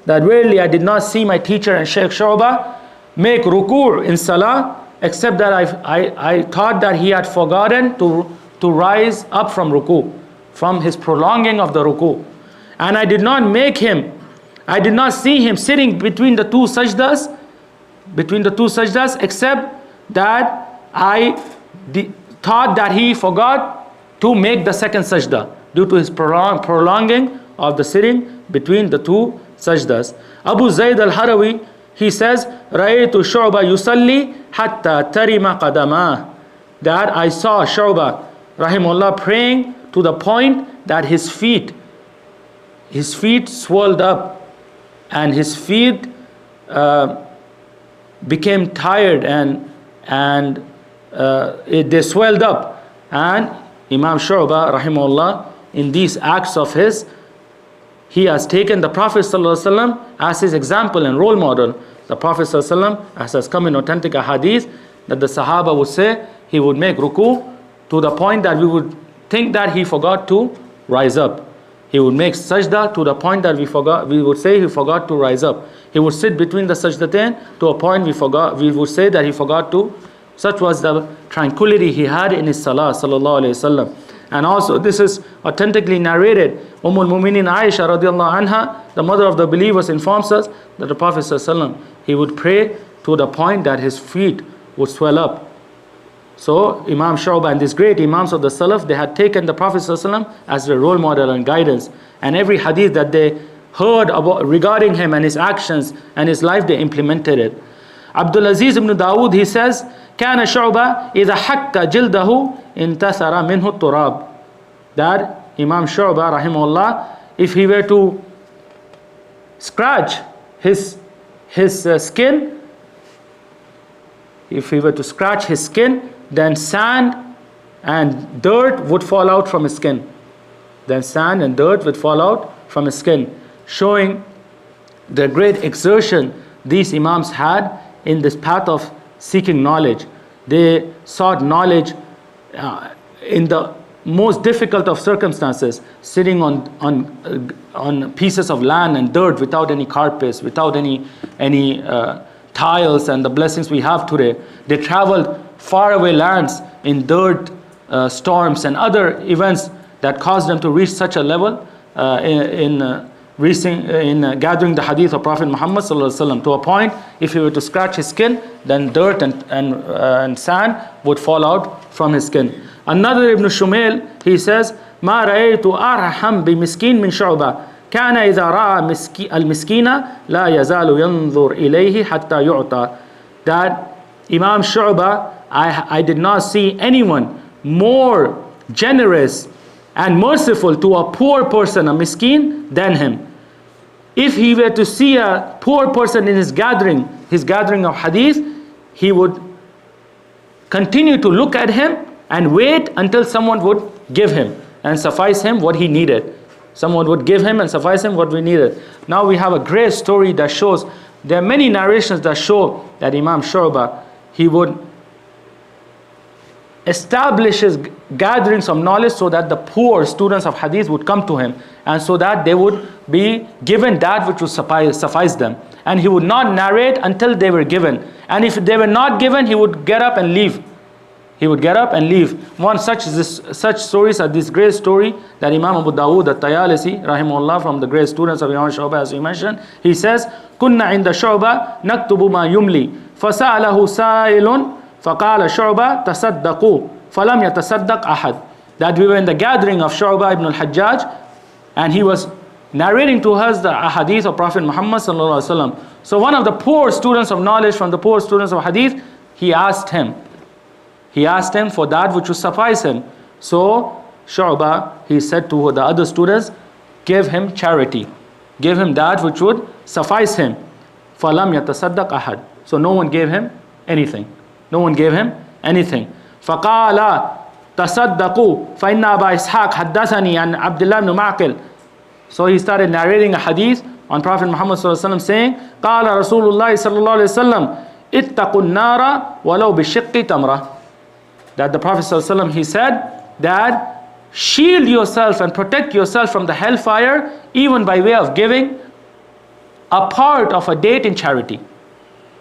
Speaker 1: That really I did not see my teacher and Sheikh Shubah make ruku' in salah, except that I thought that he had forgotten to rise up from ruku', from his prolonging of the ruku'. And I did not see him sitting between the two sajdas, except that I thought that he forgot to make the second sajda due to his prolonging of the sitting between the two sajdas. Abu Zayd al-Harawi, he says, رَأَيْتُ شُعْبَةَ يُصَلِّي حَتَّى تَرِمَ قَدَمَاهُ. That I saw Shubah, rahimahullah, praying to the point that his feet swelled up and his feet became tired and they swelled up. And Imam Shubah, rahimahullah, in these acts of his, he has taken the Prophet ﷺ as his example and role model. The Prophet ﷺ, as has come in authentic hadith, that the Sahaba would say he would make ruku to the point that we would think that he forgot to rise up. He would make sajda to the point that we would say he forgot to rise up. He would sit between the sajdatain to a point we would say that he forgot to. Such was the tranquility he had in his salah, sallallahu alayhi wasallam. And also this is authentically narrated. Al-Mu'minin Aisha radiallahu anha, the mother of the believers, informs us that the Prophet sallallahu alaihi wasallam, he would pray to the point that his feet would swell up. So Imam Shubah and these great Imams of the Salaf, they had taken the Prophet ﷺ as their role model and guidance. And every hadith that they heard about regarding him and his actions and his life, they implemented it. Abdul Aziz ibn Dawood, he says, كان شعبة إذا حك جلده انتثر منه التراب. That Imam Shubah, rahimahullah, if he were to scratch his skin, then sand and dirt would fall out from his skin. Showing the great exertion these Imams had in this path of seeking knowledge. They sought knowledge in the most difficult of circumstances, sitting on pieces of land and dirt without any carpets, without any tiles and the blessings we have today. They traveled faraway lands in dirt, storms and other events that caused them to reach such a level in gathering the hadith of Prophet Muhammad ﷺ, to a point if he were to scratch his skin, then dirt and sand would fall out from his skin. Another Ibn Shumail, he says, ما رأيت أرحم بمسكين من شعبة كان إذا رأى المسكين لا يزال ينظر إليه حتى يعطى. That Imam Shubah, I did not see anyone more generous and merciful to a poor person, a miskin, than him. if he were to see a poor person in his gathering of hadith, he would continue to look at him and wait until someone would give him and suffice him what he needed. Someone would give him and suffice him what we needed. Now we have a great story that shows, there are many narrations that show that Imam Shubah, he would establish his gatherings of knowledge so that the poor students of hadith would come to him, and so that they would be given that which would suffice them. And he would not narrate until they were given. And if they were not given, he would get up and leave. He would get up and leave. One such stories are this great story that Imam Abu Dawud al-Tayalisi, rahimahullah, from the great students of Imam Shubah, as we mentioned, he says, كنا عند شعبة نكتب ما يملي فسأله سائل فقال شعبة تصدقوا فلم يتصدق أحد. That we were in the gathering of Shubah ibn al-Hajjaj, and he was narrating to us the hadith of Prophet Muhammad sallallahu alaihi wasallam. So one of the poor students of knowledge from the poor students of hadith, he asked him for that which would suffice him. So Shubah, he said to the other students, give him charity, give him that which would suffice him. فَلَمْ يَتَصَدَّقْ أَحَدٍ. So no one gave him anything. فَقَالَ تَصَدَّقُوا فَإِنَّ أَبَا إِسْحَاقَ حَدَّثَنِي عَنْ عَبْدِ اللَّهِ بْنِ مَعْقِلٍ. So he started narrating a hadith on Prophet Muhammad sallallahu alaihi wasallam, saying, قَالَ رَسُولُ اللَّهِ sallallahu alaihi wasallam اتَّقُوا النَّارَ وَلَوْ بِشِقِّ تَمْرَةٍ. That the Prophet sallallahu alaihi wasallam, he said that shield yourself and protect yourself from the hellfire even by way of giving a part of a date in charity.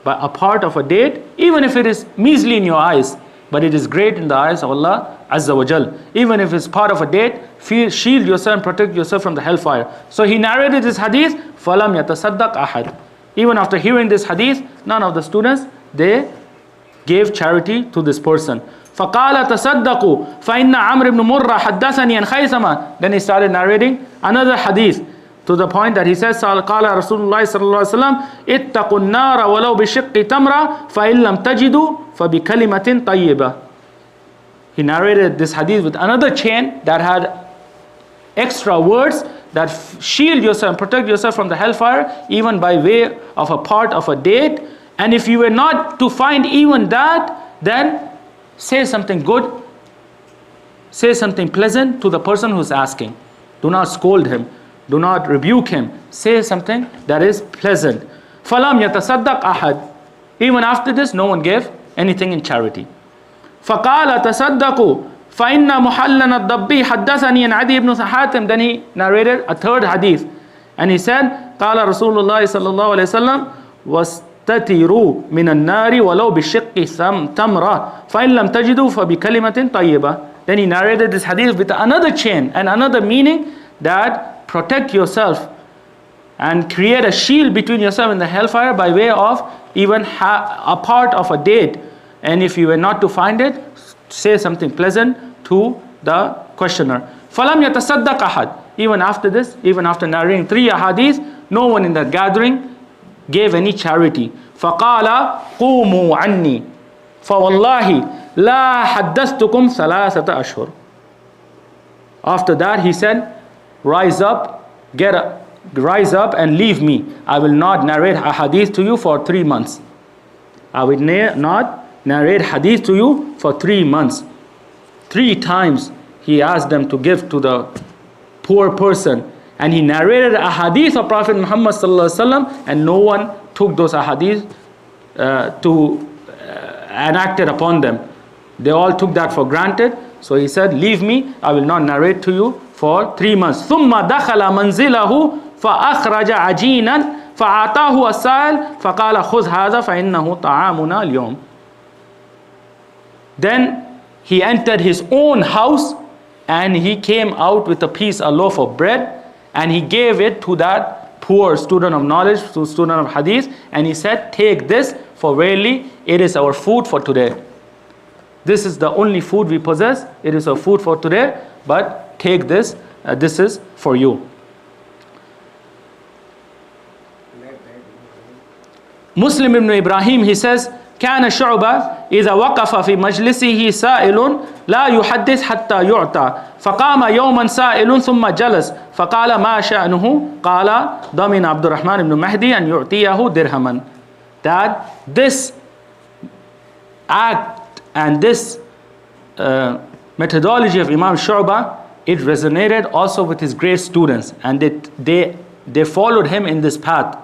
Speaker 1: But a part of a date, even if it is measly in your eyes, but it is great in the eyes of Allah Azza wa Jal. Even if it's part of a date, shield yourself and protect yourself from the hellfire. So he narrated this hadith, فَلَمْ يَتَصَدَّقْ أَحَدٍ. Even after hearing this hadith, none of the students, they gave charity to this person. فَقَالَ تَصَدَّقُوا فَإِنَّ عَمْرِ بْنُ مُرَّةَ حَدَّثَنِي عَنْ خَيْثَمَةٍ. Then he started narrating another hadith, to the point that he says, قال رسول الله صلى الله عليه وسلم اتقوا النار ولو بشق تمرة فإن لم تجدوا فبكلمة طيبة. He narrated this hadith with another chain that had extra words that shield yourself and protect yourself from the hellfire even by way of a part of a date. And if you were not to find even that, then say something good, say something pleasant to the person who's asking. Do not scold him. Do not rebuke him. Say something that is pleasant. فَلَمْ يَتَصَدَّقْ أَحَدٍ. Even after this, no one gave anything in charity. فَقَالَ تَصَدَّقُوا فَإِنَّ مُحَلَّنَ الضَّبِّي حَدَّثَنِي عَنْ عَدِي بْنِ حَاتِمٍ. Then he narrated a third hadith. And he said, قَالَ رَسُولُ اللَّهِ صَلَّى اللَّهُ عَلَيْهِ وسلم وَاسْتَتِرُوا مِنَ النَّارِ وَلَوْ بِشِقِّ تَمْرَةٍ فَإِنْ لَمْ تَجِدُوا فَبِكَلِمَةٍ طَيِّبَةٍ. Then he narrated this hadith with another chain and another meaning, that protect yourself and create a shield between yourself and the hellfire by way of even a part of a date. And if you were not to find it, say something pleasant to the questioner. فَلَمْ يَتَصَدَّقْ أَحَدٍ. Even after this, even after narrating 3 ahadith, no one in the gathering gave any charity. فَقَالَ قُومُوا عَنِّي فَوَاللَّهِ لَا حَدَّثْتُكُمْ ثَلَاثَةَ أَشْهُرٍ. After that he said, rise up, rise up and leave me. I will not narrate a hadith to you for 3 months. I will not narrate hadith to you for 3 months. 3 times he asked them to give to the poor person, and he narrated a hadith of Prophet Muhammad sallallahu alaihi wasallam, and no one took those ahadith and acted upon them. They all took that for granted. So he said, leave me, I will not narrate to you for 3 months. ثم دخل منزله فأخرج عجينا فأعطاه السائل فقال خذ هذا فإنه طعامنا اليوم. Then he entered his own house and he came out with a loaf of bread, and he gave it to that poor student of knowledge, to student of hadith, and he said, take this, for verily it is our food for today. This is the only food we possess. It is our food for today, but take this, this is for you. Muslim Ibn Ibrahim, he says, كان شعبة إذا وقف في مجلسه سائل لا يحدث حتى يعطى فقام يوما سائل ثم جلس فقال ما شأنه قال ضمن عبد الرحمن بن مهدي أن يعطيه درهما. That this act and this methodology of Imam Shubah, it resonated also with his great students, and they followed him in this path.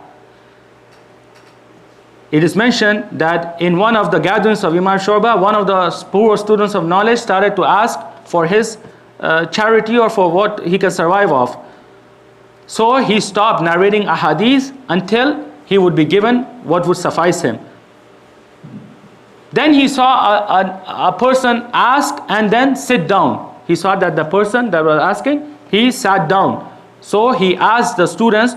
Speaker 1: It is mentioned that in one of the gatherings of Imam Shubah, one of the poor students of knowledge started to ask for his charity or for what he can survive off. So he stopped narrating a hadith until he would be given what would suffice him. Then he saw a person ask and then sit down. He saw that the person that was asking, he sat down. So he asked the students,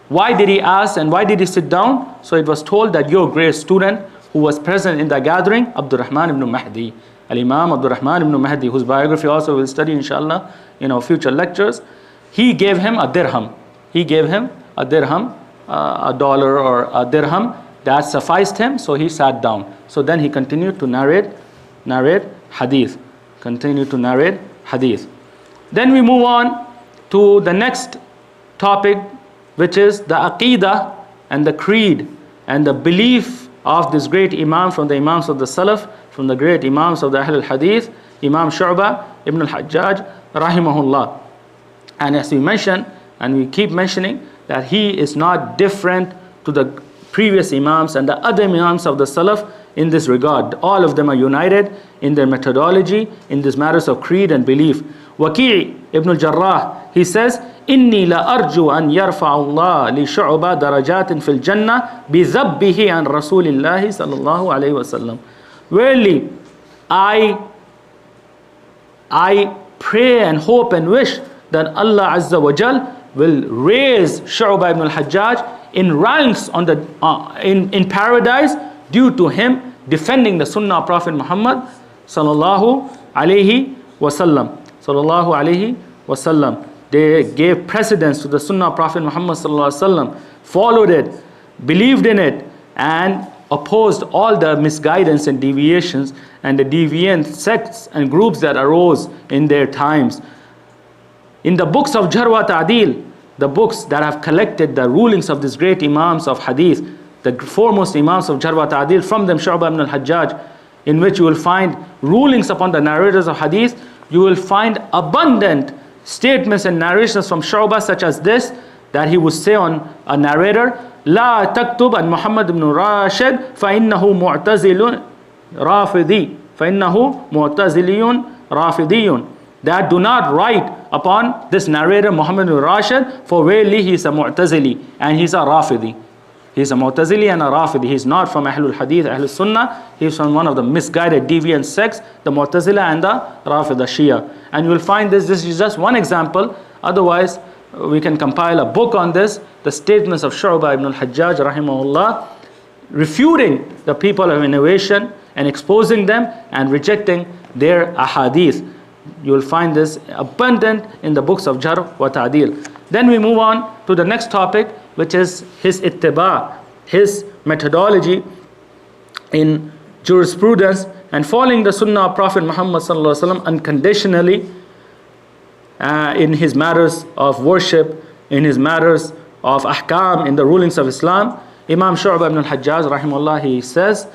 Speaker 1: why did he ask and why did he sit down? So it was told that your great student who was present in the gathering, Abdul Rahman ibn Mahdi, Al-Imam Abdul Rahman ibn Mahdi, whose biography also we'll study inshallah in our future lectures, he gave him a dirham. He gave him a dirham, a dollar or a dirham that sufficed him, so he sat down. So then he continued to narrate hadith. Continued to narrate hadith. Then we move on to the next topic, which is the aqidah and the creed and the belief of this great imam from the imams of the Salaf, from the great imams of the Ahle-Hadith, Imam Shubah, Ibn al-Hajjaj, rahimahullah. And as we mentioned, and we keep mentioning, that he is not different to the previous imams and the other imams of the Salaf in this regard. All of them are united in their methodology, in these matters of creed and belief. Waqi' ibn al-Jarrah, he says, إني لأرجو أن يرفع الله لشعبة درجات في الجنة بذبه عن رسول الله صلى الله عليه وسلم. Verily, I pray and hope and wish that Allah Azza wa Jal will raise Shubah ibn al-Hajjaj in ranks on the in paradise due to him defending the Sunnah of Prophet Muhammad sallallahu alaihi wasallam. Sallallahu alaihi wasallam. They gave precedence to the Sunnah of Prophet Muhammad sallallahu alaihi wasallam, followed it, believed in it, and opposed all the misguidance and deviations and the deviant sects and groups that arose in their times. In the books of Jarh wat-Tadeel, the books that have collected the rulings of these great imams of hadith, the foremost imams of Jarh wat-Tadeel, from them Shubah ibn al-Hajjaj, in which you will find rulings upon the narrators of hadith, you will find abundant statements and narrations from Shubah such as this, that he would say on a narrator, لا تكتب عن محمد بن راشد فإنه معتزل رافضي فإنه معتزلي رافضي. That do not write upon this narrator Muhammad ibn Rashid, for verily he is a Mu'tazili and he is a Rafidi. He is a Mu'tazili and a Rafidi. He is not from Ahlul Hadith, Ahlul Sunnah. He is from one of the misguided deviant sects, the Mu'tazila and the Rafida Shia. And you will find this is just one example. Otherwise, we can compile a book on this, the statements of Shubah ibn al-Hajjaj rahimahullah, refuting the people of innovation and exposing them and rejecting their ahadith. You will find this abundant in the books of Jarh wat-Tadeel. Then we move on to the next topic, which is his ittiba, his methodology in jurisprudence and following the Sunnah of Prophet Muhammad sallallahu alaihi wasallam unconditionally in his matters of worship, in his matters of ahkam, in the rulings of Islam. Imam Shubah ibn al-Hajjaj rahimahullah, he says,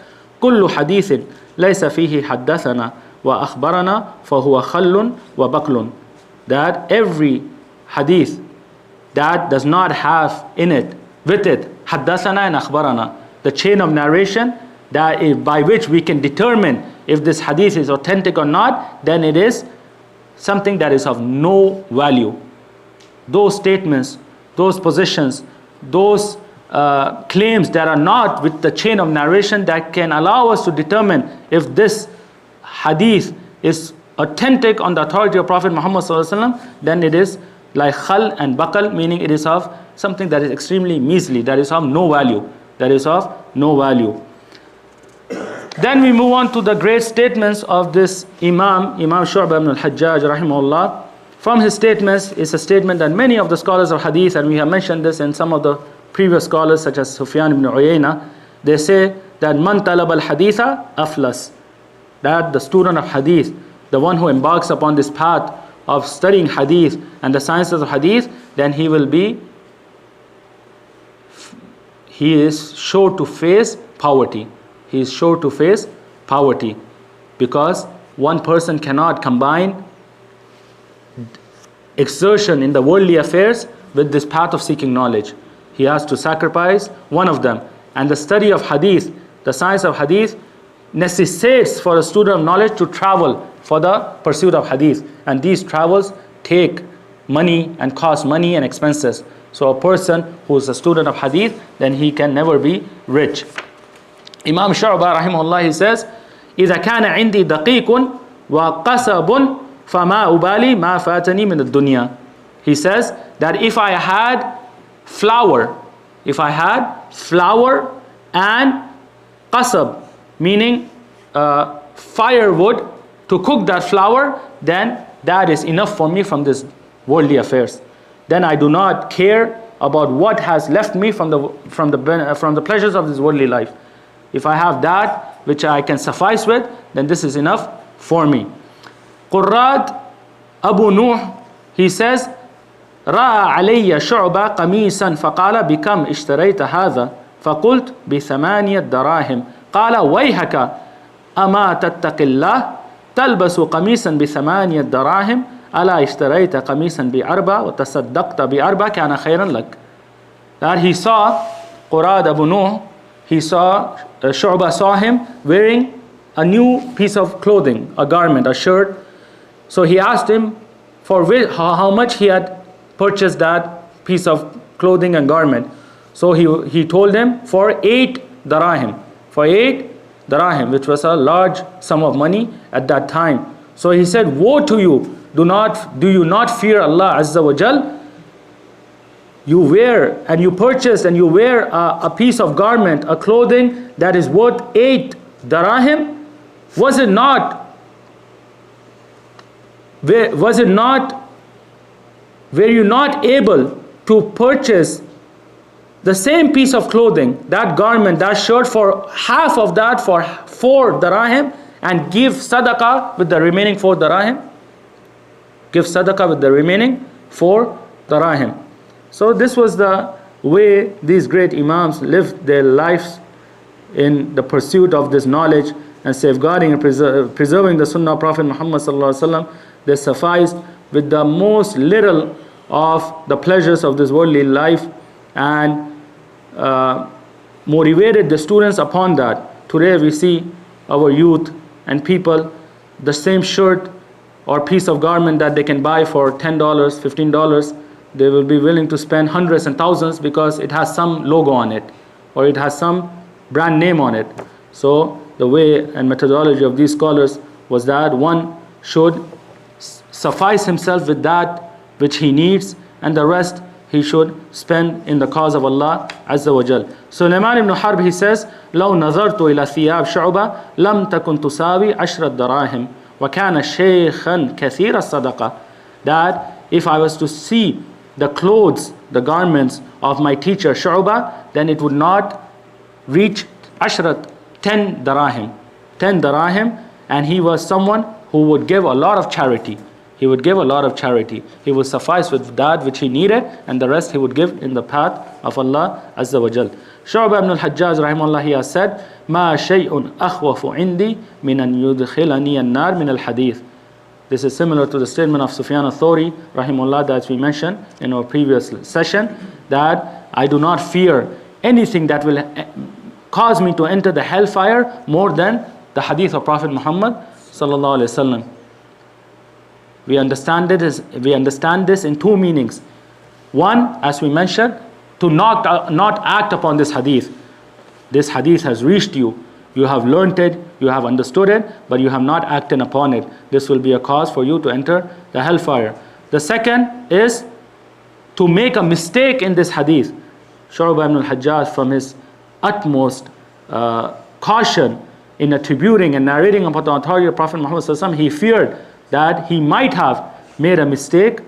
Speaker 1: كل حديث ليس فيه حدثنا وأخبرنا فهو خل وبقل. That every hadith that does not have in it, with it, حدثنا and أخبرنا, the chain of narration that is by which we can determine if this hadith is authentic or not, then it is something that is of no value. Those statements, those positions, those claims that are not with the chain of narration that can allow us to determine if this hadith is authentic on the authority of Prophet Muhammad sallallahu alaihi wasallam, then it is like khal and baqal, meaning it is of something that is extremely measly, that is of no value, that is of no value. Then we move on to the great statements of this Imam Shubah ibn al-Hajjaj rahimahullah. From his statements is a statement that many of the scholars of hadith, and we have mentioned this in some of the previous scholars such as Sufyan ibn Uyayna, they say that man talab al-haditha aflas. that the student of hadith, the one who embarks upon this path of studying hadith and the sciences of hadith, then he is sure to face poverty. He is sure to face poverty, because one person cannot combine exertion in the worldly affairs with this path of seeking knowledge. He has to sacrifice one of them. And the study of hadith, the science of hadith, necessitates for a student of knowledge to travel for the pursuit of hadith. And these travels take money and cost money and expenses. So a person who is a student of hadith, then he can never be rich. Imam Shubah rahimahullah, he says, إِذَا كَانَ عِنْدِي دَقِيقٌ وَقَصَبٌ فَمَا أُبَالِي مَا فَاتَنِي مِنَ الدُّنْيَا. He says that if I had flour and qasab, meaning firewood to cook that flour, then that is enough for me from this worldly affairs. Then I do not care about what has left me from the pleasures of this worldly life. If I have that which I can suffice with, then this is enough for me. Qurrat Abu Nuh, he says, رأى علي شعبة قميصا فقال بكم اشتريت هذا فقلت ب8 دراهم قال ويحك أما تتق الله تلبس قميصا ب8 دراهم ألا اشتريت قميصا ب4 وتصدقت ب4 كان خيرا لك. That he saw Qurrat Abu Nuh, Shubah saw him wearing a new piece of clothing, a garment, a shirt. So he asked him for how much he had purchased that piece of clothing and garment. So he told him for 8 dirahim, which was a large sum of money at that time. So he said, woe to you, do you not fear Allah Azza wa Jal? You wear and you purchase and you wear a piece of garment, a clothing that is worth 8 dirahim. Were you not able to purchase the same piece of clothing, that garment, that shirt, for half of that, for 4 dirahim, and give sadaqah with the remaining 4 dirahim? Give sadaqah with the remaining 4 dirahim. So this was the way these great imams lived their lives in the pursuit of this knowledge and safeguarding and preserving the sunnah of Prophet Muhammad sallallahu alaihi wasallam. They sufficed with the most little of the pleasures of this worldly life and motivated the students upon that. Today we see our youth and people, the same shirt or piece of garment that they can buy for $10, $15, they will be willing to spend hundreds and thousands because it has some logo on it or it has some brand name on it. So the way and methodology of these scholars was that one should suffice himself with that which he needs, and the rest he should spend in the cause of Allah Azza wa Jal. Sulaiman ibn Harb, he says, لو نظرت إلى ثياب شعبة لم تكن تساوي 10 دراهم وكان شيخا كثير الصدقة. That if I was to see the clothes, the garments of my teacher Shubah, then it would not reach 10 dirahim, and he was someone who would give a lot of charity. He would suffice with that which he needed, and the rest he would give in the path of Allah Azza wa Jal. Shubah ibn al-Hajjaj rahimahullah, he has said, ما شيء أخوف عندي من أن يدخلني النار من الحديث. This is similar to the statement of Sufyan al-Thawri rahimahullah that we mentioned in our previous session, that I do not fear anything that will cause me to enter the hellfire more than the hadith of Prophet Muhammad sallallahu alaihi wasallam. We understand this in 2 meanings. One, as we mentioned, to not act upon this hadith. This hadith has reached you. You have learnt it, you have understood it, but you have not acted upon it. This will be a cause for you to enter the hellfire. The second is to make a mistake in this hadith. Shubah ibn al-Hajjaj, from his utmost caution in attributing and narrating about the authority of Prophet Muhammad sallallahu alaihi wasallam, he feared that he might have made a mistake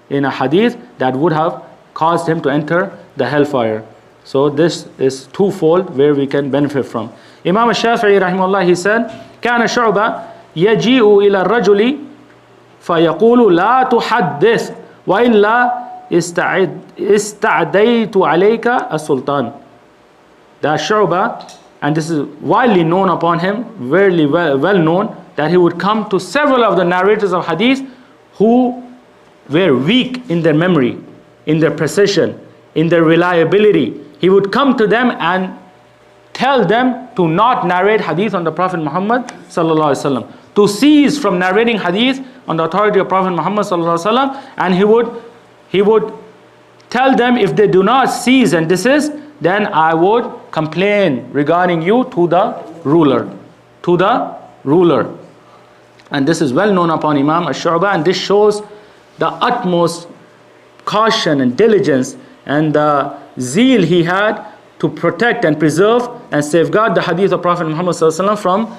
Speaker 1: in a hadith that would have caused him to enter the hellfire. So this is twofold where we can benefit from. Imam al-Shafi'i rahimahullah, he said, كان شعبة يجيء إلى الرجل فيقول لا تحدث وإلا استعديت عليك السلطان. That Shubah, and this is widely known upon him, very well known, that he would come to several of the narrators of hadith who were weak in their memory, in their precision, in their reliability. He would come to them and tell them to not narrate hadith on the Prophet Muhammad sallallahu alaihi wasallam, to cease from narrating hadith on the authority of Prophet Muhammad sallallahu alaihi wasallam, and he would tell them, if they do not cease and desist, then I would complain regarding you to the ruler. And this is well known upon Imam al-Shu'bah, and this shows the utmost caution and diligence and the zeal he had to protect and preserve and safeguard the hadith of Prophet Muhammad sallallahu alaihi wasallam from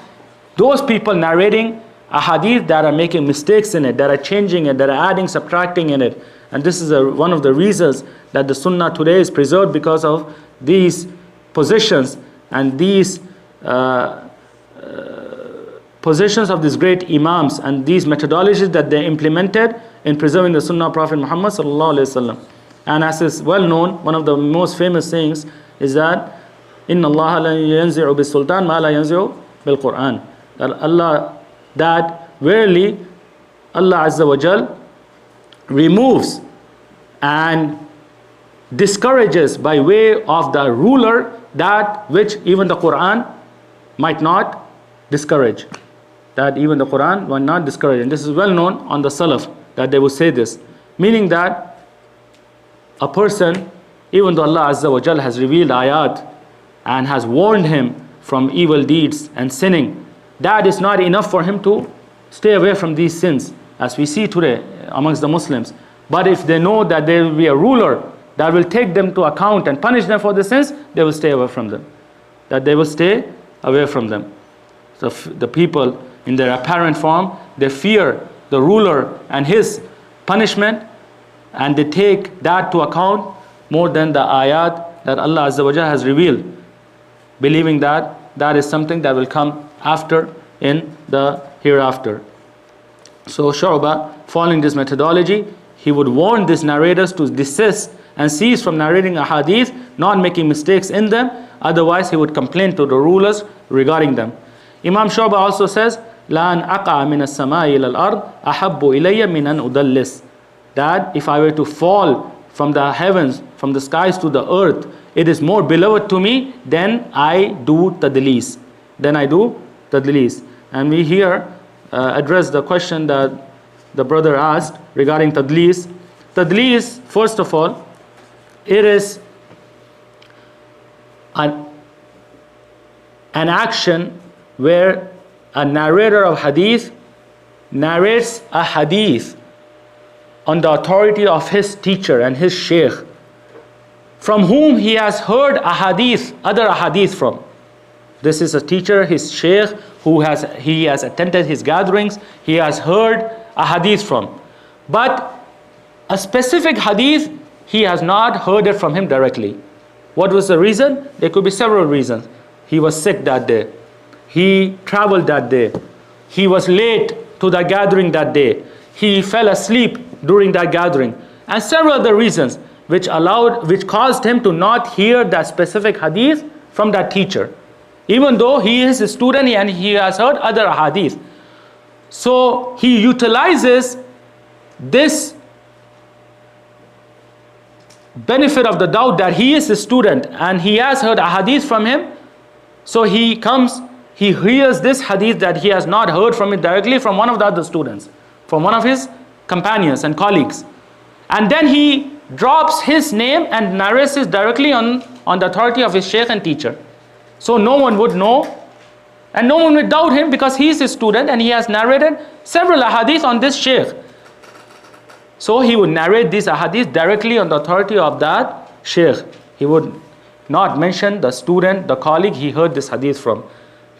Speaker 1: those people narrating a hadith that are making mistakes in it, that are changing it, that are adding, subtracting in it. And this is one of the reasons that the Sunnah today is preserved, because of these positions and these positions of these great Imams and these methodologies that they implemented in preserving the Sunnah of Prophet Muhammad sallallahu alaihi wasallam. And as is well known, one of the most famous sayings is that إِنَّ اللَّهَ لَا يَنْزِعُ بِالسُّلْطَانِ مَا لَا يَنْزِعُ بِالْقُرْآنِ. That verily Allah Azza wa Jal removes and discourages by way of the ruler that which even the Quran might not discourage. That even the Quran might not discourage. And this is well known on the Salaf, that they will say this. Meaning that a person, even though Allah Azza wa Jal has revealed ayat and has warned him from evil deeds and sinning, that is not enough for him to stay away from these sins, as we see today amongst the Muslims. But if they know that there will be a ruler that will take them to account and punish them for the sins, they will stay away from them. So the people in their apparent form, they fear the ruler and his punishment, and they take that to account more than the ayat that Allah Azza wa Jalla has revealed, believing that that is something that will come after in the hereafter. So Shubah, following this methodology, he would warn these narrators to desist and cease from narrating a hadith, not making mistakes in them, otherwise he would complain to the rulers regarding them. Imam Shubah also says, لَا أَنْ أَقَعَ مِنَ السَّمَاءِ إِلَى الْأَرْضِ أَحَبُّ إِلَيَّ مِنْ أَنْ أُدَلِّسِ. That if I were to fall from the heavens, from the skies to the earth, it is more beloved to me than I do tadlis. And we here address the question that the brother asked regarding tadlis. Tadlis, first of all, it is an action where a narrator of hadith narrates a hadith on the authority of his teacher and his sheikh, from whom he has heard other hadith from. This is a teacher, his sheikh, he has attended his gatherings, he has heard a hadith from. But a specific hadith, he has not heard it from him directly. What was the reason? There could be several reasons. He was sick that day. He traveled that day. He was late to the gathering that day. He fell asleep during that gathering. And several other reasons which caused him to not hear that specific hadith from that teacher, even though he is a student and he has heard other hadith. So he utilizes this benefit of the doubt that he is a student and he has heard a hadith from him. So he hears this hadith that he has not heard from it directly from one of the other students, from one of his companions and colleagues. And then he drops his name and narrates it directly on the authority of his sheikh and teacher. So no one would know and no one would doubt him, because he is a student and he has narrated several ahadith on this sheikh. So he would narrate these ahadith directly on the authority of that sheikh. He would not mention the student, the colleague he heard this hadith from,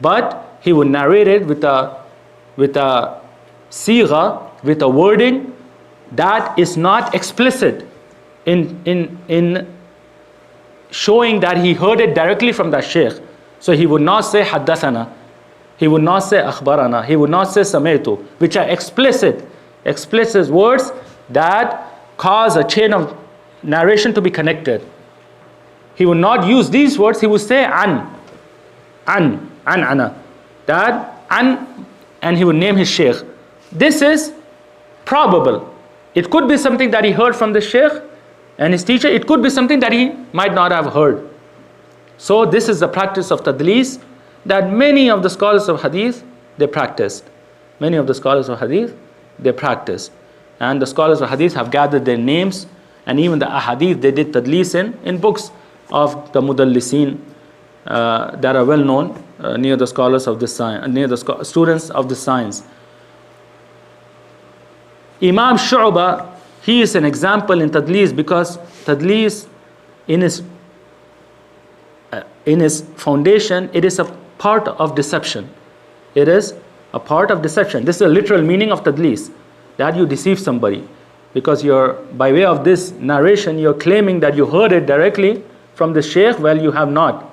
Speaker 1: but he would narrate it with a sigha, with a wording that is not explicit in showing that he heard it directly from the sheikh. So he would not say haddathana, he would not say akhbarana, he would not say sami'tu, which are explicit words that cause a chain of narration to be connected. He would not use these words, he would say an, ana, that an, and he would name his sheikh. This is probable. It could be something that he heard from the sheikh and his teacher. It could be something that he might not have heard. So this is the practice of tadlis that many of the scholars of hadith, they practiced. Many of the scholars of hadith, they practiced. And the scholars of hadith have gathered their names, and even the ahadith they did tadlis in books of the mudallisin that are well known near the scholars of this science, near the students of this science. Imam Shubah, he is an example in tadlis because tadlis in its foundation, it is a part of deception. It is a part of deception. This is a literal meaning of tadlis, that you deceive somebody, because you're, by way of this narration, you're claiming that you heard it directly from the sheikh. Well, you have not.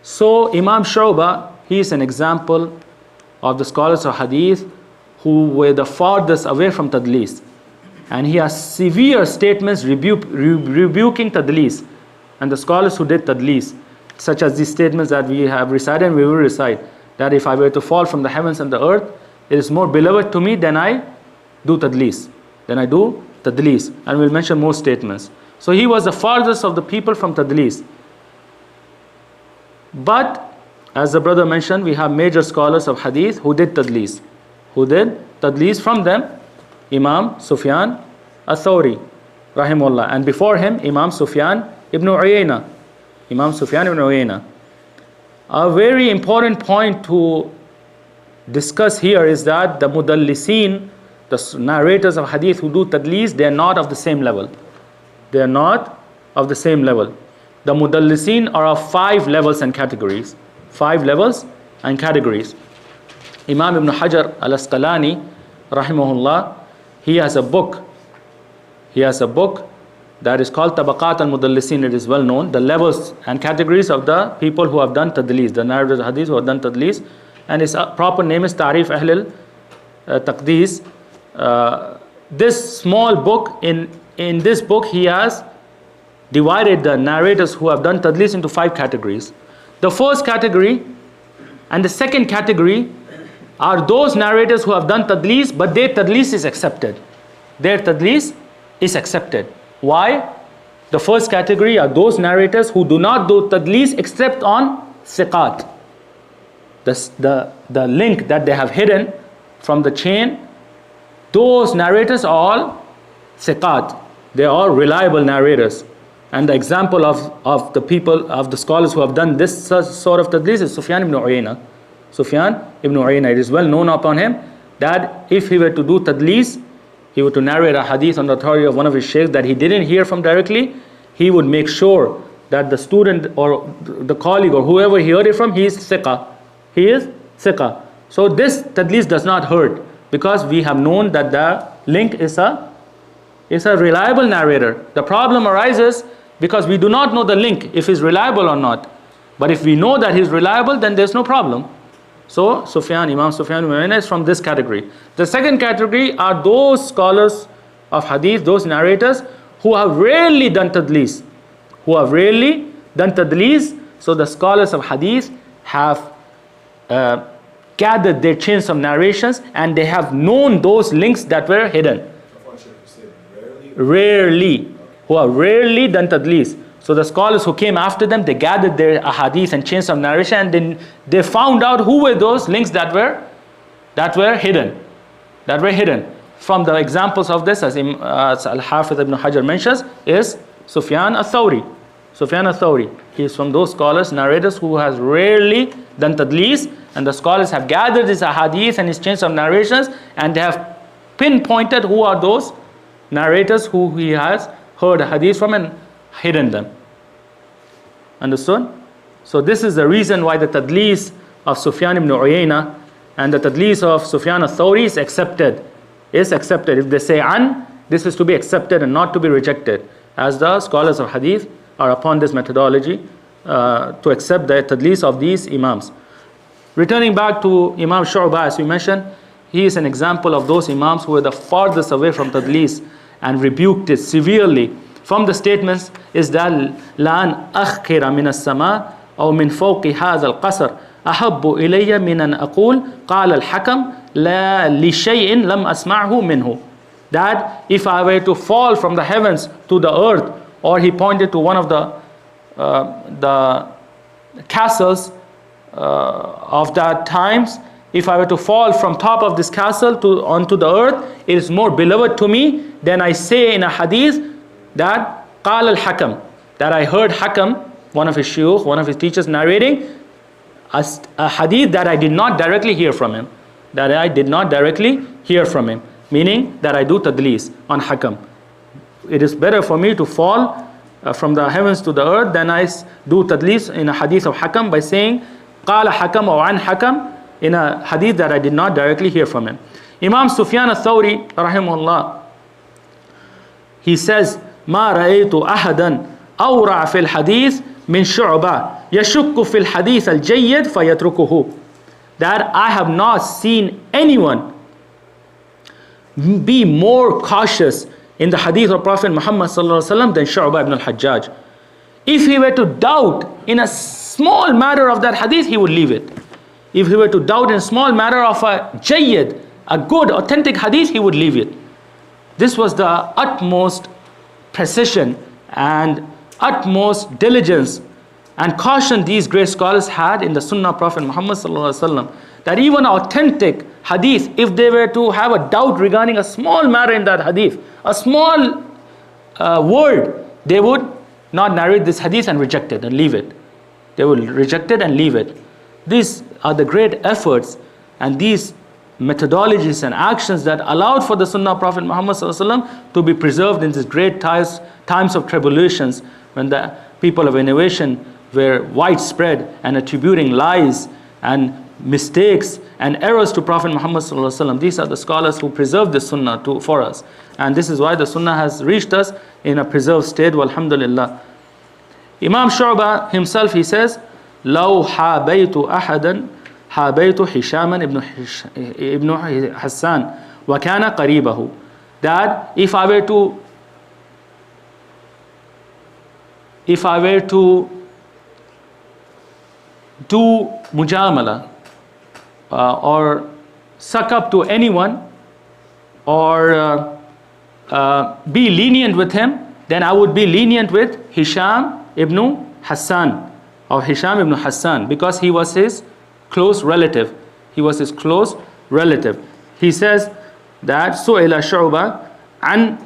Speaker 1: So Imam Shubah, he is an example of the scholars of hadith who were the farthest away from tadlis, and he has severe statements rebuking tadlis and the scholars who did tadlis, such as these statements that we have recited and we will recite, that if I were to fall from the heavens and the earth, it is more beloved to me than I do tadlis. And we'll mention more statements. So he was the farthest of the people from tadlis. But as the brother mentioned, we have major scholars of hadith who did tadlis. From them, Imam Sufyan al-Thawri, rahimahullah, and before him, Imam Sufyan ibn Uyayna. A very important point to discuss here is that the mudallisin, the narrators of hadith who do tadlis, they are not of the same level. The mudallisin are of 5 levels and categories. Imam Ibn Hajar al-Asqalani, rahimahullah, he has a book that is called Tabaqat al-Mudallisin. It is well known, the levels and categories of the people who have done tadlis, the narrators of hadith who have done tadlis, and his proper name is Ta'rif Ahl al-Taqdis. This small book, in this book he has divided the narrators who have done tadlis into 5 categories. The first category and the second category are those narrators who have done tadlis, but their tadlis is accepted. Why? The first category are those narrators who do not do tadlis except on thiqat. The link that they have hidden from the chain, those narrators are all thiqat. They are all reliable narrators. And the example of the people, of the scholars who have done this sort of tadlis is Sufyan ibn Uyayna. It is well known upon him that if he were to do tadlis, he were to narrate a hadith on the authority of one of his sheikhs that he didn't hear from directly, he would make sure that the student or the colleague or whoever he heard it from, he is thiqa. So this tadlis does not hurt, because we have known that the link is a reliable narrator. The problem arises because we do not know the link, if he's reliable or not. But if we know that he's reliable, then there's no problem. So Imam Sufyan ibn Uyayna is from this category. The second category are those scholars of hadith, those narrators who have rarely done tadlis. So the scholars of hadith have gathered their chains of narrations, and they have known those links that were hidden. Rarely, who have rarely done tadlis. So the scholars who came after them, they gathered their ahadith and chains of narration, and then they found out who were those links that were hidden. From the examples of this, as Al-Hafiz ibn Hajar mentions, is Sufyan al-Thawri. He is from those scholars, narrators who has rarely done tadlis, and the scholars have gathered his ahadith and his chains of narrations, and they have pinpointed who are those narrators who he has heard a hadith from and hidden them. Understood? So this is the reason why the tadlis of Sufyan ibn Uyayna and the tadlis of Sufyan al-Thawri is accepted. If they say an, this is to be accepted and not to be rejected, as the scholars of hadith are upon this methodology to accept the tadlis of these imams. Returning back to Imam Shubah, as we mentioned, he is an example of those imams who were the farthest away from tadlis and rebuked it severely. From the statements is that لَأَنْ أَخْكِرَ مِنَ السَّمَاءِ أو من فوق هذا القصر أحب إلي من أن أقول قال الحكم لا لشيء لم أسمعه منه. That if I were to fall from the heavens to the earth, or he pointed to one of the castles of that times, if I were to fall from top of this castle onto the earth, it is more beloved to me than I say in a hadith that قال الحكم, that I heard Hakam, one of his shuyukh, one of his teachers, narrating a hadith that I did not directly hear from him. Meaning that I do tadlis on Hakam. It is better for me to fall from the heavens to the earth than I do tadlis in a hadith of Hakam by saying قال Hakam or an Hakam in a hadith that I did not directly hear from him. Imam Sufyan al-Thawri rahimahullah, he says ما رأيت أحدا أورع في الحديث من شعبة يشك في الحديث الجيد فيتركه. That I have not seen anyone be more cautious in the hadith of Prophet Muhammad sallallahu alaihi wasallam than Shubah ibn al-Hajjaj. If he were to doubt in a small matter of that hadith, he would leave it. If he were to doubt in a small matter of a jayyid, a good authentic hadith, he would leave it. This was the utmost precision and utmost diligence and caution these great scholars had in the Sunnah of Prophet Muhammad sallallahu alaihi wasallam, that even authentic hadith, if they were to have a doubt regarding a small matter in that hadith, a small word, they would not narrate this hadith and reject it and leave it. They will reject it and leave it. These are the great efforts and these methodologies and actions that allowed for the Sunnah of Prophet Muhammad sallallahu alaihi wasallam to be preserved in these great times of tribulations, when the people of innovation were widespread and attributing lies and mistakes and errors to Prophet Muhammad sallallahu alaihi wasallam. These are the scholars who preserved the Sunnah for us, and this is why the Sunnah has reached us in a preserved state. Walhamdulillah. Imam Shubah himself, he says, لو حابيت أحدا حابيت هشاما ابن حسان وكان قريبه. That if I were to do mujamala or suck up to anyone or be lenient with him, then I would be lenient with Hisham ibn Hassan or Hisham ibn Hassan, because he was his close relative. He says that سئل شعبة عن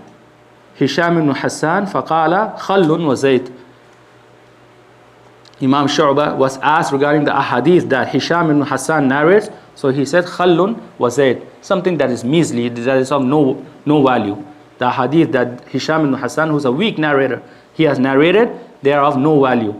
Speaker 1: هشام بن حسان فقال خل وزيت. Imam Shubah was asked regarding the ahadith that Hisham ibn Hassan narrates, so he said khallun wa zayd, something that is measly, that is of no value. The ahadith that Hisham ibn Hassan, who's a weak narrator, he has narrated, they are of no value.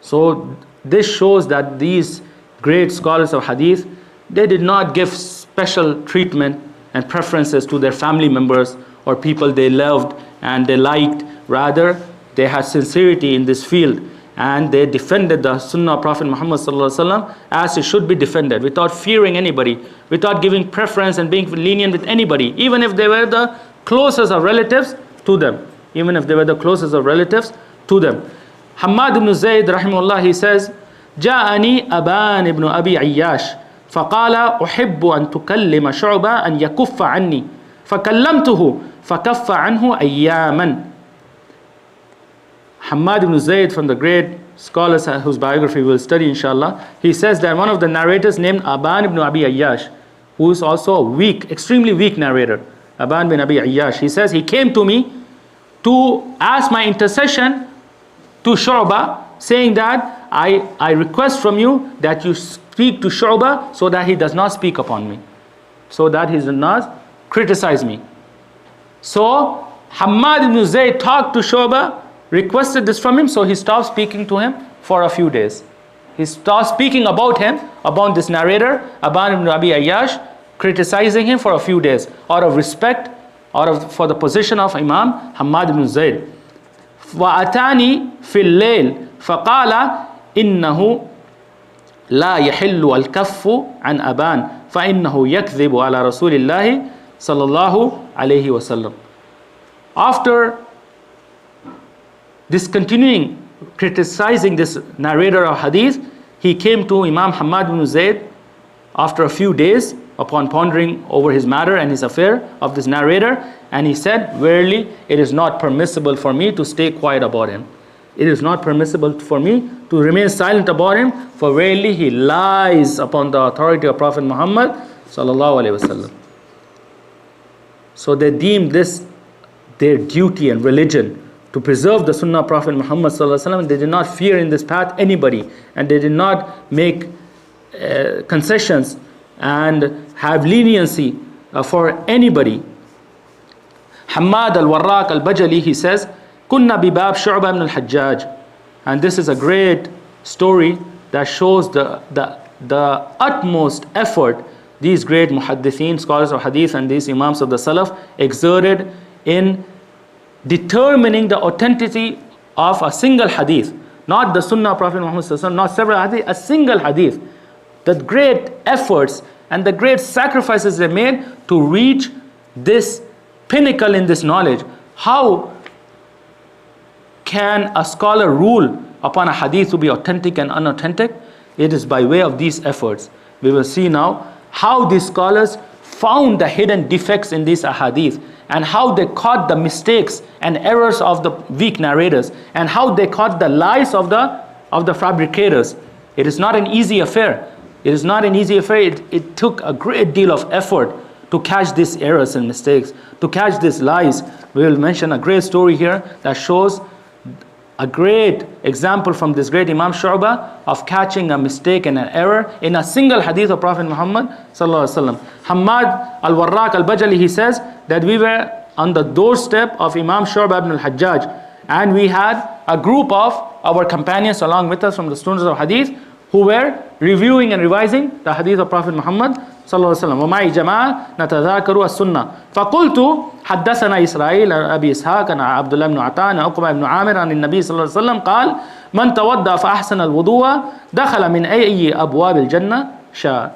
Speaker 1: So this shows that these great scholars of hadith, they did not give special treatment and preferences to their family members or people they loved and they liked. Rather, they had sincerity in this field, and they defended the Sunnah of Prophet Muhammad sallallahu alaihi wasallam as it should be defended, without fearing anybody, without giving preference and being lenient with anybody, even if they were the closest of relatives to them. Hammad ibn Zayd rahimahullah, he says, جاءني أبان ابن أبي عياش فقال أحب أن تكلم شعبة أن يكف عني فكلمته فكف عنه أياما. Hammad ibn Zayd, from the great scholars whose biography we'll study inshallah, he says that one of the narrators named Aban ibn Abi Ayyash, who is also a weak, extremely weak narrator, Aban ibn Abi Ayyash, he says he came to me to ask my intercession to Shubah, saying that I request from you that you speak to Shubah so that he does not speak upon me, so that he does not criticize me. So Hammad ibn Zayd talked to Shubah, requested this from him, so he stopped speaking to him for a few days. He stopped speaking about him, about this narrator, Aban ibn Abi Ayyash, criticizing him for a few days, out of respect, for the position of Imam Hammad ibn Zayd. وَأَتَانِي فِي اللَّيْلِ فقال إنه لا يحل الكف عن أبان فإنه يكذب على رسول الله صلى الله عليه وسلم. After discontinuing criticizing this narrator of hadith, he came to Imam Hamad ibn Zayd after a few days upon pondering over his matter and his affair of this narrator, and he said, verily it is not permissible for me to stay quiet about him. It is not permissible for me to remain silent about him, for verily he lies upon the authority of Prophet Muhammad sallallahu alaihi wasallam. So they deemed this their duty and religion, to preserve the Sunnah of Prophet Muhammad sallallahu alaihi wasallam. They did not fear in this path anybody, and they did not make concessions and have leniency for anybody. Hamad al-Warraq al-Bajali, he says, Kunna bibab Shubah ibn al-Hajjaj. And this is a great story that shows the utmost effort these great muhaddithin, scholars of hadith, and these imams of the Salaf exerted in determining the authenticity of a single hadith. Not the Sunnah of Prophet Muhammad sallallahu alaihi wasallam, not several hadith, a single hadith. The great efforts and the great sacrifices they made to reach this pinnacle in this knowledge. How can a scholar rule upon a hadith to be authentic and unauthentic? It is by way of these efforts. We will see now how these scholars found the hidden defects in these ahadith, and how they caught the mistakes and errors of the weak narrators, and how they caught the lies of the fabricators. It is not an easy affair. It is not an easy affair. It took a great deal of effort to catch these errors and mistakes, to catch these lies. We will mention a great story here that shows a great example from this great Imam Shubah of catching a mistake and an error in a single hadith of Prophet Muhammad sallallahu alaihi wasallam. Hamad al-Warraq al-Bajali, he says that we were on the doorstep of Imam Shubah ibn al-Hajjaj, and we had a group of our companions along with us from the students of hadith who were reviewing and revising the hadith of Prophet Muhammad sallallahu alaihi wasallam. وَمَعِي جَمَاعَةٌ نَتَذَاكَرُ السُنَّةِ فَقُلْتُ حدثنا إسرائيل عن أبي إسحاق عن عبد الله بن عطاء عن عقبة بن عامر عن النبي صلى الله عليه وسلم قال من توضأ فأحسن الوضوء دخل من أي أبواب الجنة شاء.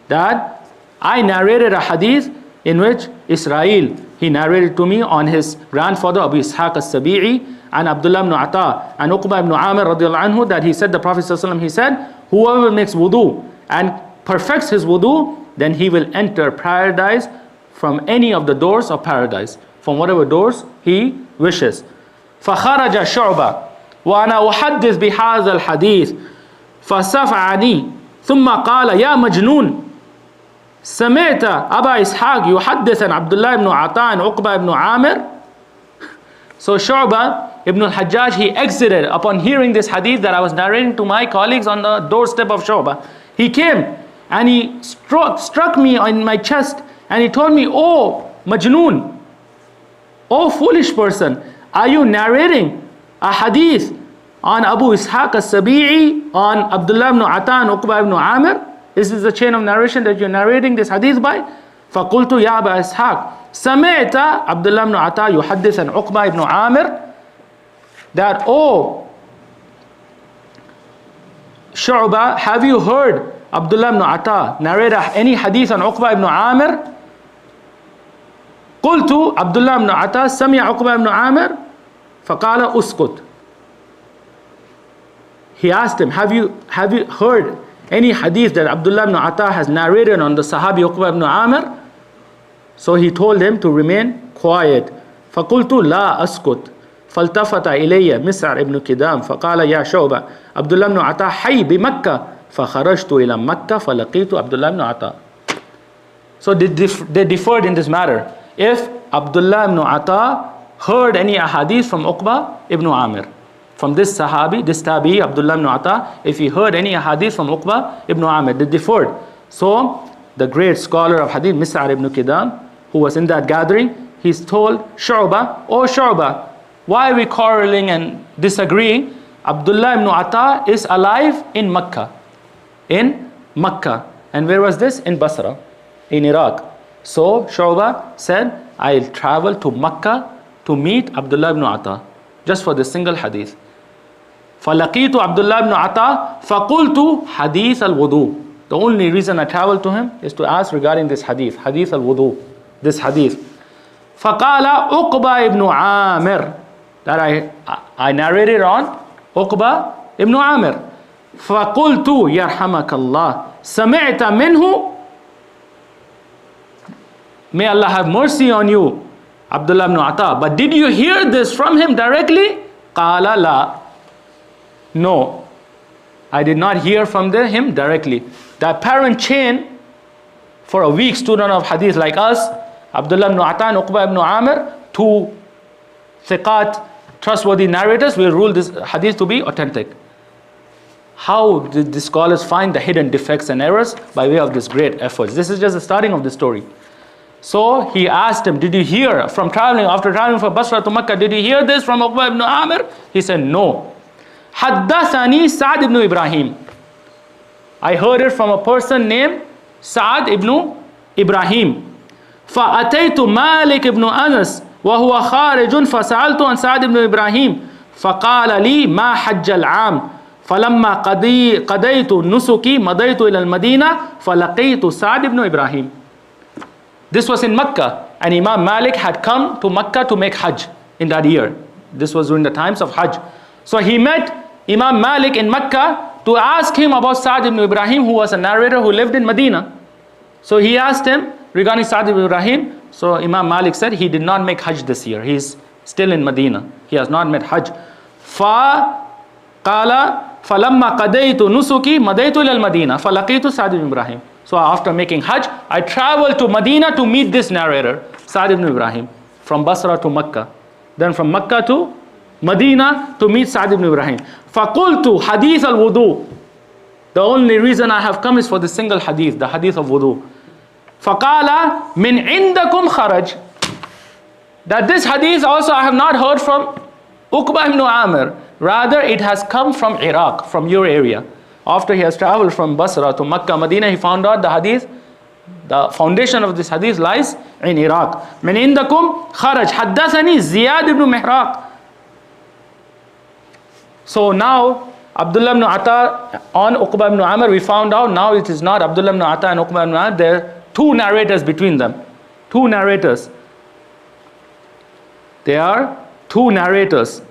Speaker 1: That I narrated a hadith in which Israel, he narrated to me on his grandfather Abu Ishaq al-Sabi'i and Abdullah ibn Ata and Uqba ibn Amir radiallahu anhu, that he said, the Prophet sallallahu alaihi wasallam, he said, whoever makes wudu and perfects his wudu, then he will enter paradise from any of the doors of paradise, from whatever doors he wishes. فخرج شعبة وأنا أحدث بهذا الحديث فصفعني ثم قال يا مجنون سمعت أبا إسحاق يحدث عن عبد الله بن عطاء عقبة بن عامر. So Shubah Ibn al-Hajjaj, he exited upon hearing this hadith that I was narrating to my colleagues on the doorstep of Shubah. He came and he struck me on my chest and he told me, oh Majnoon, oh foolish person, are you narrating a hadith on Abu Ishaq al-Sabi'i, on Abdullah ibn Ata and Uqba ibn Amir? Is this the chain of narration that you're narrating this hadith by? فَقُلْتُ يَا أَبَا إِسْحَاقَ سَمِعْتَ Abdullah ibn Ata يُحَدِّث عن Uqba ibn Amir, that, oh Shubah, have you heard Abdullah ibn Ata narrate any hadith on Uqba ibn Amir? قلت Abdullah ibn Ata سمع Uqba ibn Amir فقال اسكت. He asked him, have you heard any hadith that Abdullah ibn Ata has narrated on the Sahabi Uqba ibn Amir? So he told him to remain quiet. فقلت لا أسكت. فالتفت إلي مسعر ابن كدام فقال يا شعبة عبد الله بن عطاء حي بمكة فخرجت إلى مكة فلقيت عبد الله بن عطاء. So they differed in this matter. If Abdullah ibn Ata heard any ahadith from Uqba ibn Amir, from this Sahabi, this Tabi, Abdullah ibn Ata, if he heard any hadith from Uqba ibn Amir, they differed. So the great scholar of hadith, Mis'ar ibn Kidam, who was in that gathering, he's told Shubah, oh Shubah, why are we quarreling and disagreeing? Abdullah ibn Ata is alive in Makkah. In Makkah. And where was this? In Basra, in Iraq. So Shubah said, I'll travel to Makkah to meet Abdullah ibn Ata, just for this single hadith. فلقيت عبد الله بن عطاء فقلت حديث الوضوء. The only reason I traveled to him is to ask regarding this hadith, hadith al-wudu, this hadith. فقال عقبة ibn Amir, that I narrated on Uqba ibn Amir. فقلت يرحمك الله سمعت منه, may Allah have mercy on you, Abdullah ibn Ata, but did you hear this from him directly? قال لا, no, I did not hear from him directly. The apparent chain for a weak student of hadith like us, Abdullah ibn Ata and Uqba ibn Amir, two thiqat, trustworthy narrators, will rule this hadith to be authentic. How did the scholars find the hidden defects and errors? By way of this great efforts. This is just the starting of the story. So he asked him, did you hear after traveling from Basra to Makkah, did you hear this from Uqba ibn Amir? He said, no. Haddathani Sa'd ibn Ibrahim. I heard it from a person named Sa'd ibn Ibrahim. فأتيت مالك ibn Anas وهو خارج فسألت عن سعد بن إبراهيم فقال لي ما حج العام فلما قضيت نسكي مضيت إلى المدينة فلقيت سعد بن إبراهيم. This was in Mecca, and Imam Malik had come to Mecca to make Hajj in that year. This was during the times of Hajj. So he met Imam Malik in Mecca to ask him about Sa'd ibn Ibrahim, who was a narrator who lived in Medina. So he asked him regarding Sa'd ibn Ibrahim. So Imam Malik said he did not make Hajj this year. He is still in Medina. He has not made Hajj. فَقَالَ فَلَمَّا قَدَيْتُ نُسُكِي مَدَيْتُ إِلَى الْمَدِينَةِ فَلَقِيتُ سَعْدَ ibn Ibrahim. So after making Hajj, I traveled to Medina to meet this narrator, Sa'd ibn Ibrahim, from Basra to Makkah. Then from Makkah to Medina to meet Sa'd ibn Ibrahim. فَقُلْتُ حَدِيثَ الْوُضُوءِ. The only reason I have come is for the single hadith, the hadith of wudu. فَقَالَ مِنْ عِنْدَكُمْ خَرَجْ. That this hadith also I have not heard from Uqba ibn Amir. Rather, it has come from Iraq, from your area. After he has traveled from Basra to Makkah, Medina, he found out the hadith, the foundation of this hadith lies in Iraq. مِنْ عِنْدَكُمْ خَرَجْ حَدَّثَنِي زِيَادِ ibn Mihraq. So now, Abdullah ibn Ata on Uqba ibn Amir, we found out now it is not Abdullah ibn Ata and Uqba ibn Amir, there are two narrators between them. Two narrators. There are two narrators.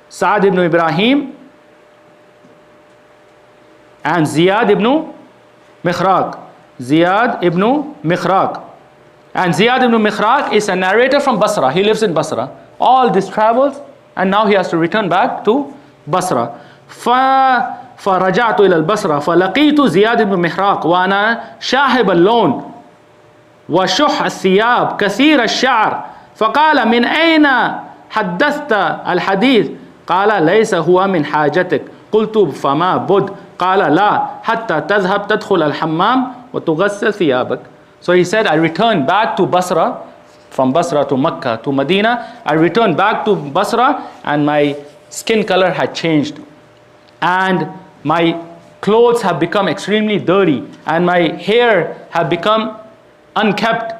Speaker 1: Sa'd ibn Ibrahim and Ziyad ibn Mihraq. Ziyad ibn Mihraq. And Ziyad ibn Mihraq is a narrator from Basra. He lives in Basra. All this travels and now he has to return back to Basra. فرجعت إلى البصرة فلقيت زياد بن محراق وأنا شاحب اللون وشح الثياب كثير الشعر فقال من أين حدثت الحديث؟ قال ليس هو من حاجتك. قلت فما بد؟ قال لا حتى تذهب تدخل الحمام وتغسل ثيابك. So he said, I returned back to Basra, from Basra to Makkah to Medina. I returned back to Basra and my skin color had changed. And my clothes have become extremely dirty. And my hair have become unkept.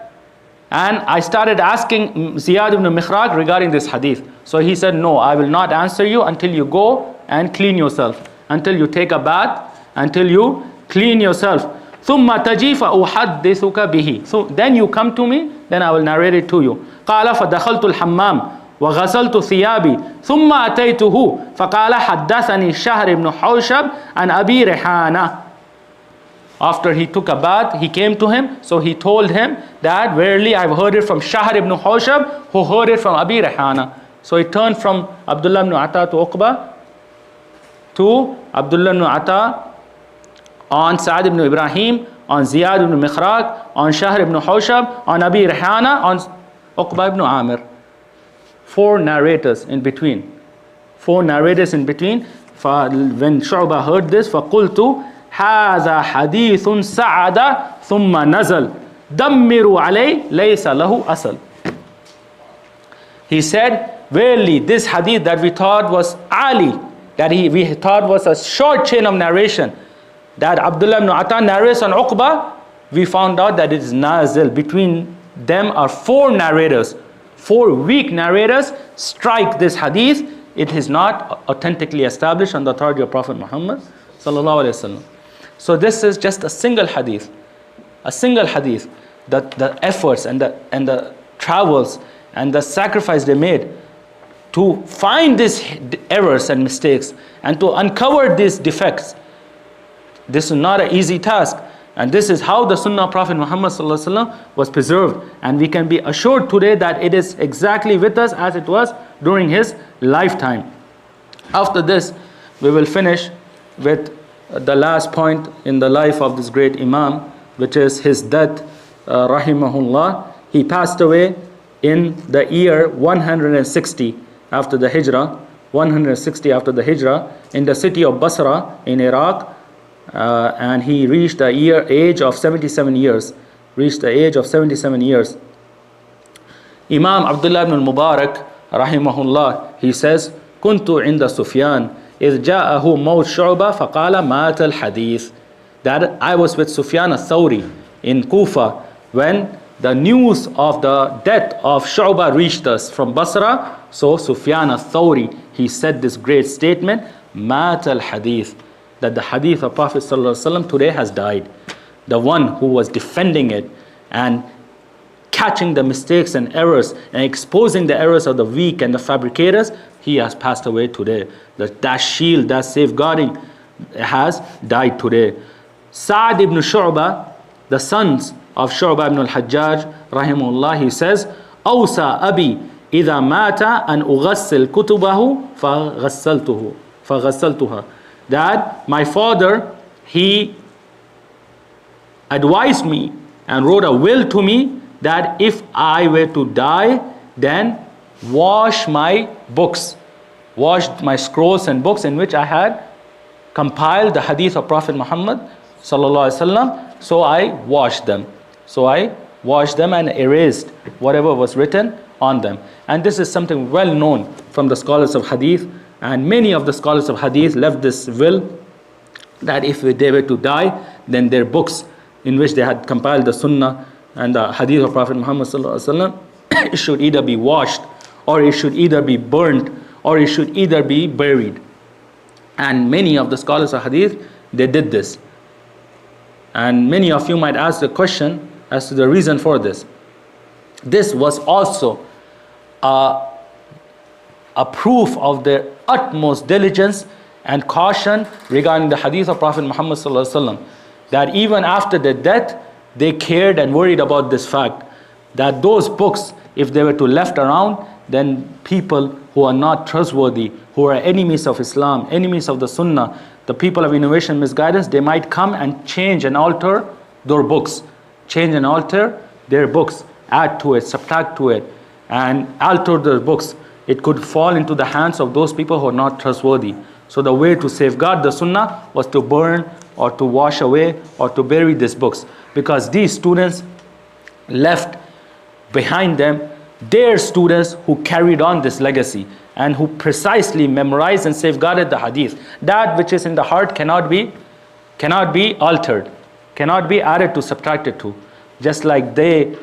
Speaker 1: And I started asking Ziyad ibn Mihraq regarding this hadith. So he said, no, I will not answer you until you go and clean yourself. Until you take a bath, until you clean yourself. ثُمَّ تَجِي فَأُحَدِّثُكَ بِهِ. So then you come to me, then I will narrate it to you. قَالَ فَدَخَلْتُ الْحَمَّامِ وغسلت ثيابي ثم أتيته فقال حدثني شهر بن حوشب عن أبي ريحانة. After he took a bath, he came to him, so he told him that verily I've heard it from Shahr ibn Hawshab, who heard it from Abi Rihana. So he turned from Abdullah ibn Ata to Uqba to Abdullah ibn Ata on Sa'd ibn Ibrahim, on Ziyad ibn Mihraq, on Shahr ibn Hawshab, on Abi Rihana, on Uqba ibn Amir. Four narrators in between. Four narrators in between. When Shubah heard this, فَقُلْتُ هَذَا حَدِيثٌ سَعَدَ ثُمَّ نَزَلْ دَمِّرُوا عَلَيْهِ لَيْسَ لَهُ أَصَلٌ. He said, verily this hadith that we thought was Ali, that we thought was a short chain of narration, that Abdullah ibn Ata narrates on Uqba, we found out that it is Nazil. Between them are four narrators. Four weak narrators strike this hadith it is not authentically established on the authority of Prophet Muhammad sallallahu alaihi wasallam. So this is just a single hadith, that the efforts and the travels and the sacrifice they made to find these errors and mistakes and to uncover these defects. This is not an easy task, and this is how the Sunnah of Prophet Muhammad sallallahu alaihi wasallam was preserved, and we can be assured today that it is exactly with us as it was during his lifetime. After this, we will finish with the last point in the life of this great Imam, which is his death, rahimahullah. He passed away in the year 160 after the Hijrah, 160 after the Hijrah, in the city of Basra in Iraq, and he reached the age of 77 years. Imam Abdullah ibn al-Mubarak, rahimahullah, he says, "Kuntu inda Sufyan, إذ جاءه موت شعبة فقال مات الحديث." That I was with Sufyan al-Thawri in Kufa when the news of the death of Shubah reached us from Basra. So Sufyan al-Thawri, he said this great statement, مات الحديث, that the hadith of Prophet ﷺ today has died. The one who was defending it and catching the mistakes and errors and exposing the errors of the weak and the fabricators, he has passed away today. That shield, that safeguarding has died today. Sa'd ibn Shubah, the sons of Shubah ibn al-Hajjaj, rahimahullah, he says, أوصى أبي إذا مات أن أغسل كتبه فغسلتها. That my father, he advised me and wrote a will to me that if I were to die, then wash my books, washed my scrolls and books in which I had compiled the hadith of Prophet Muhammad sallallahu alaihi wasallam. So I washed them. And erased whatever was written on them. And this is something well known from the scholars of hadith. And many of the scholars of hadith left this will that if they were to die, then their books in which they had compiled the sunnah and the hadith of Prophet Muhammad sallallahu alaihi wasallam, it should either be washed, or it should either be burnt, or it should either be buried. And many of the scholars of hadith, they did this. And many of you might ask the question as to the reason for this. This was also a proof of their utmost diligence and caution regarding the hadith of Prophet Muhammad sallallahu alaihi wasallam, that even after their death, they cared and worried about this fact, that those books, if they were to left around, then people who are not trustworthy, who are enemies of Islam, enemies of the Sunnah, the people of innovation, misguidance, they might come and change and alter their books, add to it, subtract to it, and alter their books. It could fall into the hands of those people who are not trustworthy. So the way to safeguard the Sunnah was to burn or to wash away or to bury these books, because these students left behind them their students who carried on this legacy and who precisely memorized and safeguarded the hadith. That which is in the heart cannot be altered, cannot be added to, subtracted to. Just like they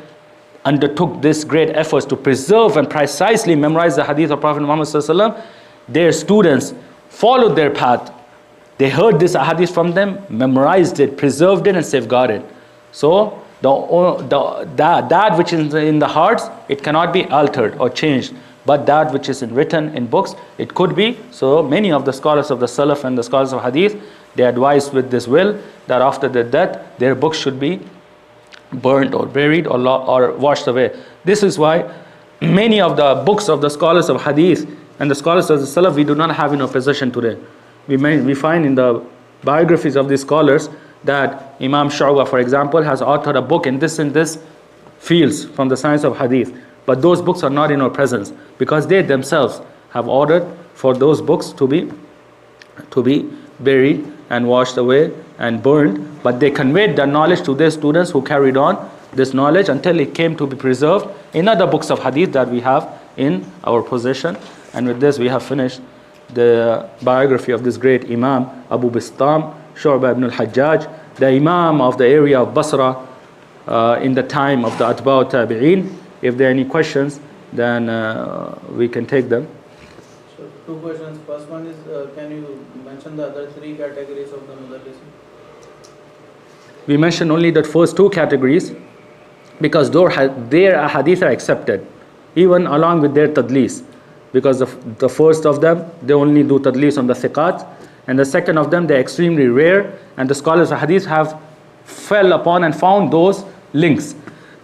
Speaker 1: undertook this great efforts to preserve and precisely memorize the hadith of Prophet Muhammad sallallahu alaihi wasallam, their students followed their path. They heard this hadith from them, memorized it, preserved it, and safeguarded. So that which is in the hearts, it cannot be altered or changed. But that which is written in books, it could be. So many of the scholars of the Salaf and the scholars of Hadith, they advised with this will that after their death, their books should be burnt or buried or washed away. This is why many of the books of the scholars of Hadith and the scholars of the Salaf, we do not have in our possession today. We find in the biographies of these scholars that Imam Shubah, for example, has authored a book in this fields from the science of Hadith. But those books are not in our presence because they themselves have ordered for those books to be buried and washed away and burned. But they conveyed the knowledge to their students who carried on this knowledge until it came to be preserved in other books of Hadith that we have in our possession. And with this we have finished the biography of this great Imam Abu Bistam Shubah ibn al-Hajjaj, the Imam of the area of Basra in the time of the Atba'u Tabi'een. If there are any questions, then we can take them.
Speaker 2: two questions. First one is, can you mention the other three categories of the mudallisin?
Speaker 1: We mentioned only the first two categories because their ahadith are accepted, even along with their tadlis. Because the first of them, they only do tadlis on the thiqat, and the second of them, they're extremely rare, and the scholars of hadith have fell upon and found those links.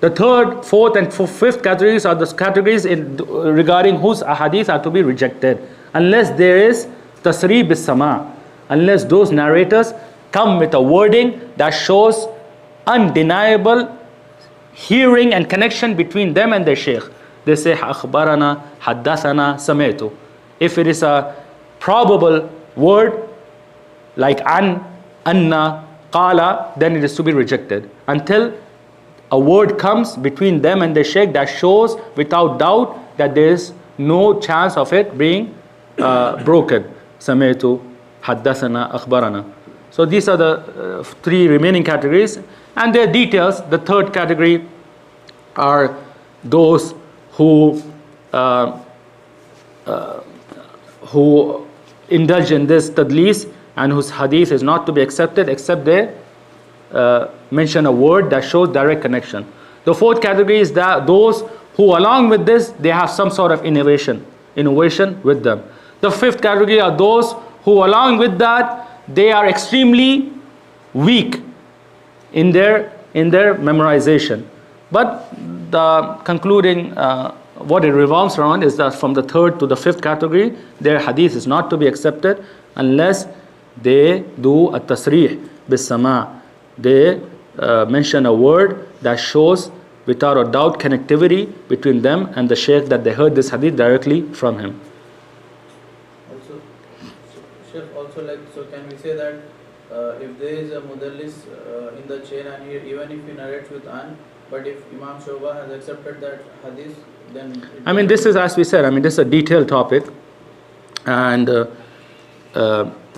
Speaker 1: The third, fourth, and fifth categories are the categories regarding whose ahadith are to be rejected, unless there is tasrih bis-sama', unless those narrators come with a wording that shows undeniable hearing and connection between them and their shaykh. They say akhbarana, haddathana, sami'tu. If it is a probable word like an, anna, qala, then it is to be rejected until a word comes between them and the shaykh that shows without doubt that there is no chance of it being broken. Sami'tu, haddathana, akhbarana. So these are the three remaining categories, and their details. The third category are those who indulge in this tadlis and whose hadith is not to be accepted except they mention a word that shows direct connection. The fourth category is that those who along with this they have some sort of innovation with them. The fifth category are those who along with that they are extremely weak in their memorization. But the concluding what it revolves around is that from the third to the fifth category, their hadith is not to be accepted unless they do a tasrih bis-sama'. They mention a word that shows without a doubt connectivity between them and the shaykh that they heard this hadith directly from him.
Speaker 2: Also, Sheikh, so can we say that if there is a mudallis in the chain and even if he narrates with an, but if Imam Shubah has accepted that hadith, then... I mean, this is, as we said, this is a detailed topic, and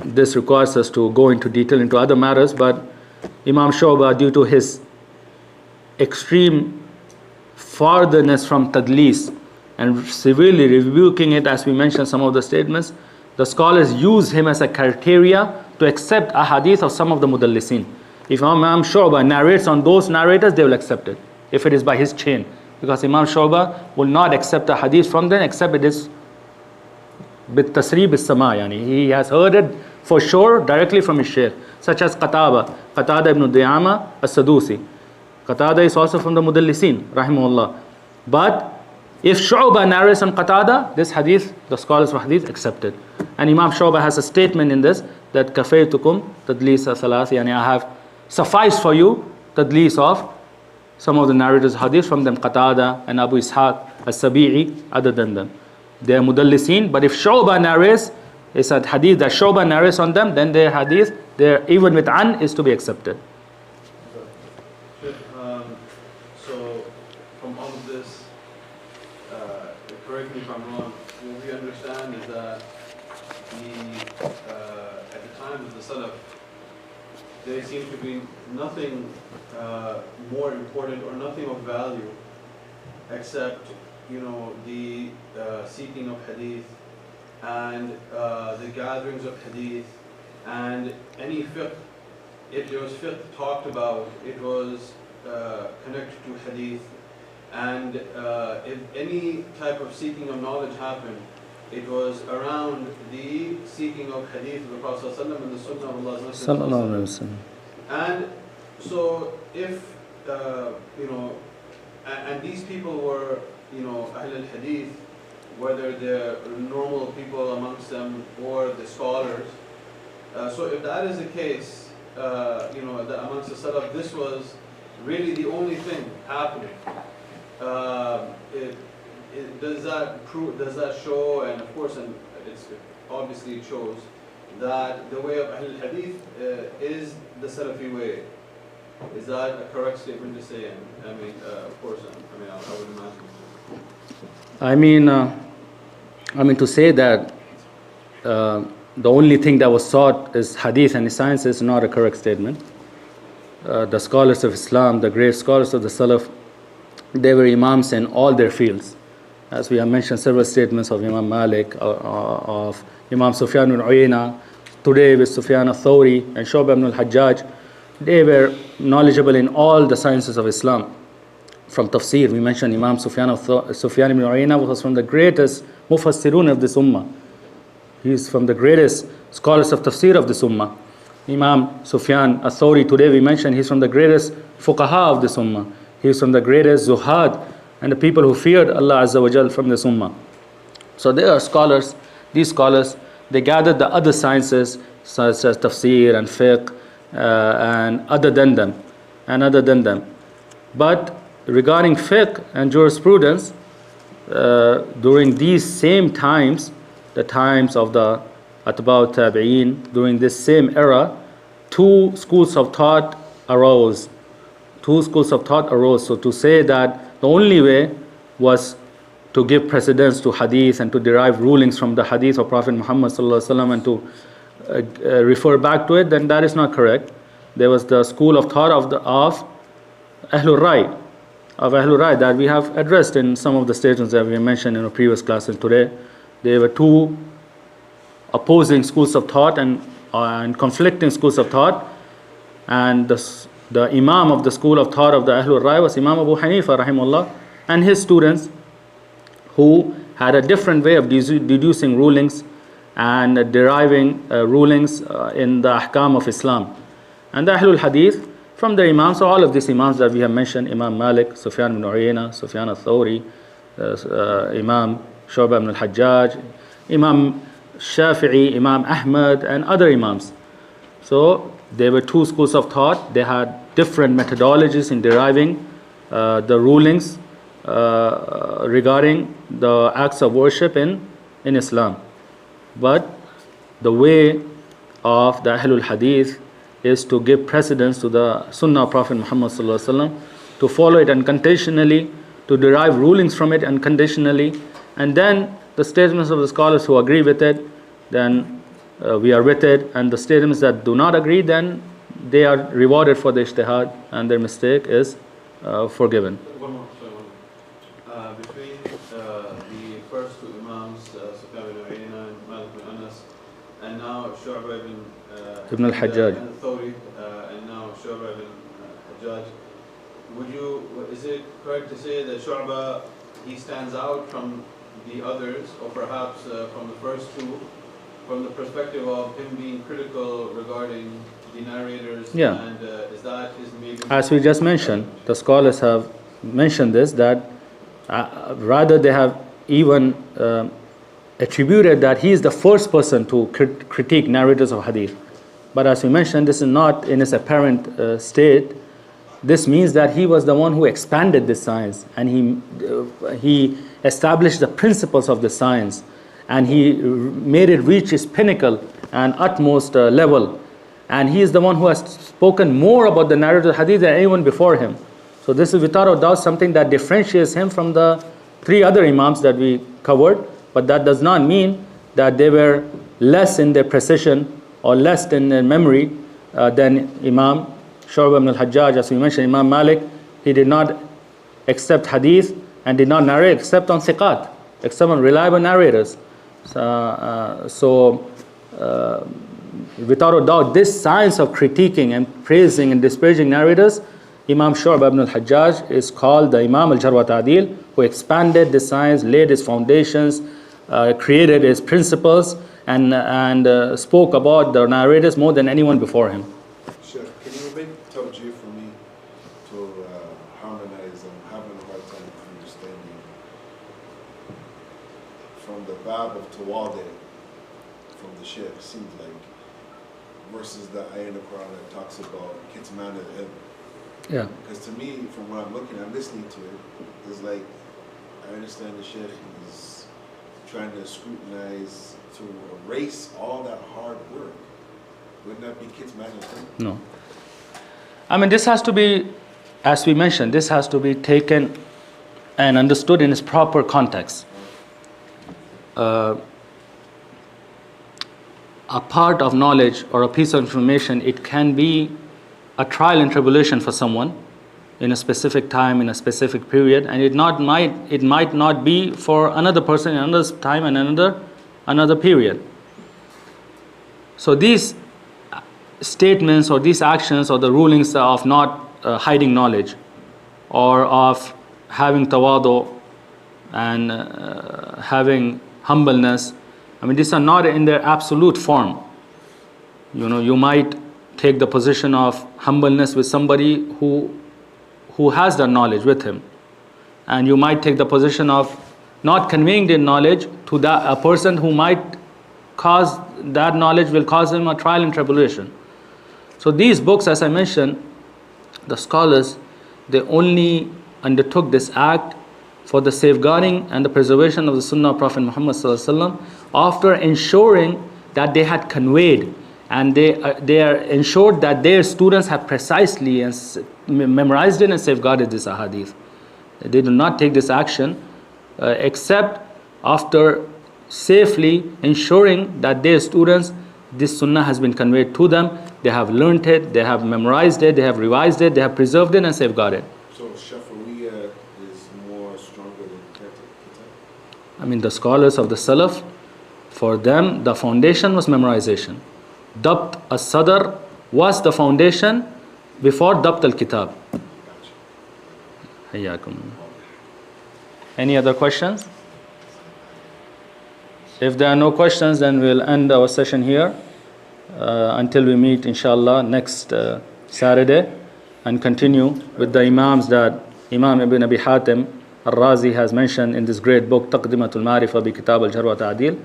Speaker 2: this requires us to go into detail into other matters, but Imam Shubah, due to his extreme fartherness from tadlis and severely rebuking it, as we mentioned some of the statements, the scholars use him as a criteria to accept a hadith of some of the mudallisin. If Imam Shubah narrates on those narrators, they will accept it, if it is by his chain. Because Imam Shubah will not accept a hadith from them except it is bit tasrih bis-sama', yani he has heard it for sure directly from his shaykh, such as Qatada ibn Di'ama as-Sadusi. Qatada is also from the mudallisin, rahimahullah. But if Shubah narrates on Qatada, this hadith, the scholars of hadith accepted. And Imam Shubah has a statement in this that kafaytukum tadlis thalath, yani I have sufficed for you tadlis of some of the narrators of hadith, from them Qatada and Abu Ishaq as-Sabi'i, other than them. They are mudallisin, but if Shubah narrates, it's a hadith that Shubah narrates on them, then their hadith, even with an, is to be accepted.
Speaker 3: So from all of this, correct me if I'm wrong, what we understand is that at the time of the Salaf, there seemed to be nothing more important or nothing of value except, the seeking of hadith and the gatherings of hadith and any fiqh. If there was fiqh talked about, it was connected to hadith, and if any type of seeking of knowledge happened, it was around the seeking of hadith of the Prophet ﷺ and the Sunnah of Allah. And so if, and these people were, Ahle-Hadith, whether they're normal people amongst them or the scholars. So if that is the case, that amongst the Salaf, this was really the only thing happening. Does that show, and of course, and obviously it shows, that the way of Ahl-Hadith is the Salafi way? Is that a correct statement to say? Of course, I would imagine.
Speaker 1: To say that the only thing that was taught is hadith and science is not a correct statement. The scholars of Islam, the great scholars of the Salaf, they were imams in all their fields. as we have mentioned several statements of Imam Malik, of Imam Sufyan ibn Uyayna, today with Sufyan al-Thawri and Shubah ibn al-Hajjaj. They were knowledgeable in all the sciences of Islam. From tafsir, we mentioned Imam Sufyan ibn Uyayna was from the greatest mufassirun of this ummah. He is from the greatest scholars of tafsir of this ummah. Imam Sufyan al-Thawri, today we mentioned, he's from the greatest fuqaha of this ummah. He is from the greatest zuhad and the people who feared Allah Azza wa Jal from this ummah. So there are scholars, these scholars, they gathered the other sciences such as tafsir and fiqh and other than them. But regarding fiqh and jurisprudence, during these same times, the times of the Atba'u Tabi'een, during this same era, two schools of thought arose. So to say that the only way was to give precedence to hadith and to derive rulings from the hadith of Prophet Muhammad ﷺ and to refer back to it, then that is not correct. There was the school of thought of Ahlul Rai that we have addressed in some of the statements that we mentioned in our previous classes today. There were two opposing schools of thought and conflicting schools of thought, and the Imam of the school of thought of the Ahlul Rai was Imam Abu Hanifa rahimahullah, and his students who had a different way of deducing rulings and deriving rulings in the ahkam of Islam. And the Ahlul Hadith, from the Imams, so all of these Imams that we have mentioned, Imam Malik, Sufyan ibn Uyayna, Sufyan al-Thawri, Imam Shubah ibn al-Hajjaj, Imam Shafi'i, Imam Ahmad, and other Imams. So there were two schools of thought. They had different methodologies in deriving the rulings regarding the acts of worship in Islam. But the way of the Ahlul Hadith is to give precedence to the Sunnah of Prophet Muhammad ﷺ, to follow it unconditionally, to derive rulings from it unconditionally, and then the statements of the scholars who agree with it, then we are with it, and the statements that do not agree, then they are rewarded for the ijtihad and their mistake is forgiven.
Speaker 3: One more. Between the first two Imams, Sufyan ibn Uyayna and Malik ibn Anas, and now Shubah ibn
Speaker 1: al-Hajjaj,
Speaker 3: Thawri, and now Shubah ibn Hajjaj, is it correct to say that Shubah, he stands out from the others, or perhaps from the first two, from the perspective of him being critical regarding the narrators?
Speaker 1: Yeah.
Speaker 3: And is that his main...
Speaker 1: As we just mentioned, the scholars have mentioned this, that rather they have even attributed that he is the first person to critique narrators of hadith. But as we mentioned, this is not in its apparent state. This means that he was the one who expanded this science, and he established the principles of the science, and he made it reach its pinnacle and utmost level. And he is the one who has spoken more about the narrative hadith than anyone before him. So this is without a doubt something that differentiates him from the three other Imams that we covered, but that does not mean that they were less in their precision or less in their memory than Imam Shubah ibn al-Hajjaj. As we mentioned, Imam Malik, he did not accept hadith and did not narrate except on thiqat, except on reliable narrators. So without a doubt, this science of critiquing and praising and disparaging narrators, Imam Shubah ibn al-Hajjaj is called the Imam al-Jarh wat-Tadeel, who expanded the science, laid its foundations, created its principles, and spoke about the narrators more than anyone before him.
Speaker 4: Sheikh, can you make tawjih for me to harmonize? I'm having a hard time understanding from the bab of Tawadi from the Sheikh, seems like, versus the ayah in the Quran that talks about kitman al-ilm.
Speaker 1: Yeah.
Speaker 4: Because to me, from what I'm looking, I'm listening to it, it's like, I understand the Sheikh is trying to scrutinize, to erase all that hard work. Wouldn't that be kitman al-ilm?
Speaker 1: No. I mean, this has to be, as we mentioned, this has to be taken and understood in its proper context. A part of knowledge or a piece of information, it can be a trial and tribulation for someone, in a specific time, in a specific period, and it might not be for another person in another time and another period. So these statements or these actions or the rulings of not hiding knowledge or of having tawadu and having humbleness, I mean, these are not in their absolute form. You might take the position of humbleness with somebody who has the knowledge with him, and you might take the position of not conveying the knowledge to a person who might cause that knowledge will cause him a trial and tribulation. So these books, as I mentioned, the scholars, they only undertook this act for the safeguarding and the preservation of the Sunnah of Prophet Muhammad ﷺ, after ensuring that they had conveyed and they are ensured that their students have precisely and memorized it and safeguarded this ahadith. They do not take this action except after safely ensuring that their students, this sunnah has been conveyed to them, they have learnt it, they have memorized it, they have revised it, they have preserved it and safeguarded.
Speaker 4: So Shafi'iyya is more stronger than Kitab?
Speaker 1: I mean, the scholars of the Salaf, for them the foundation was memorization. Dabt as-Sadr was the foundation before Dabt al-Kitab. Hayyakum. Any other questions? If there are no questions, then we'll end our session here until we meet, inshallah, next Saturday and continue with the Imams that Imam Ibn Abi Hatim al-Razi has mentioned in this great book, Taqdimatul-Marifah bi Kitab al-Jarh wat-Tadeel.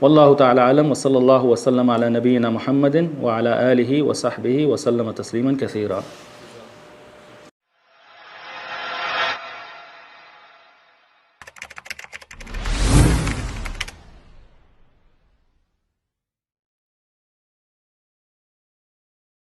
Speaker 1: Wallahu ta'ala alam wa sallallahu wa sallam ala nabiyyina Muhammadin wa ala alihi wa sahbihi wa sallama tasliman kathira.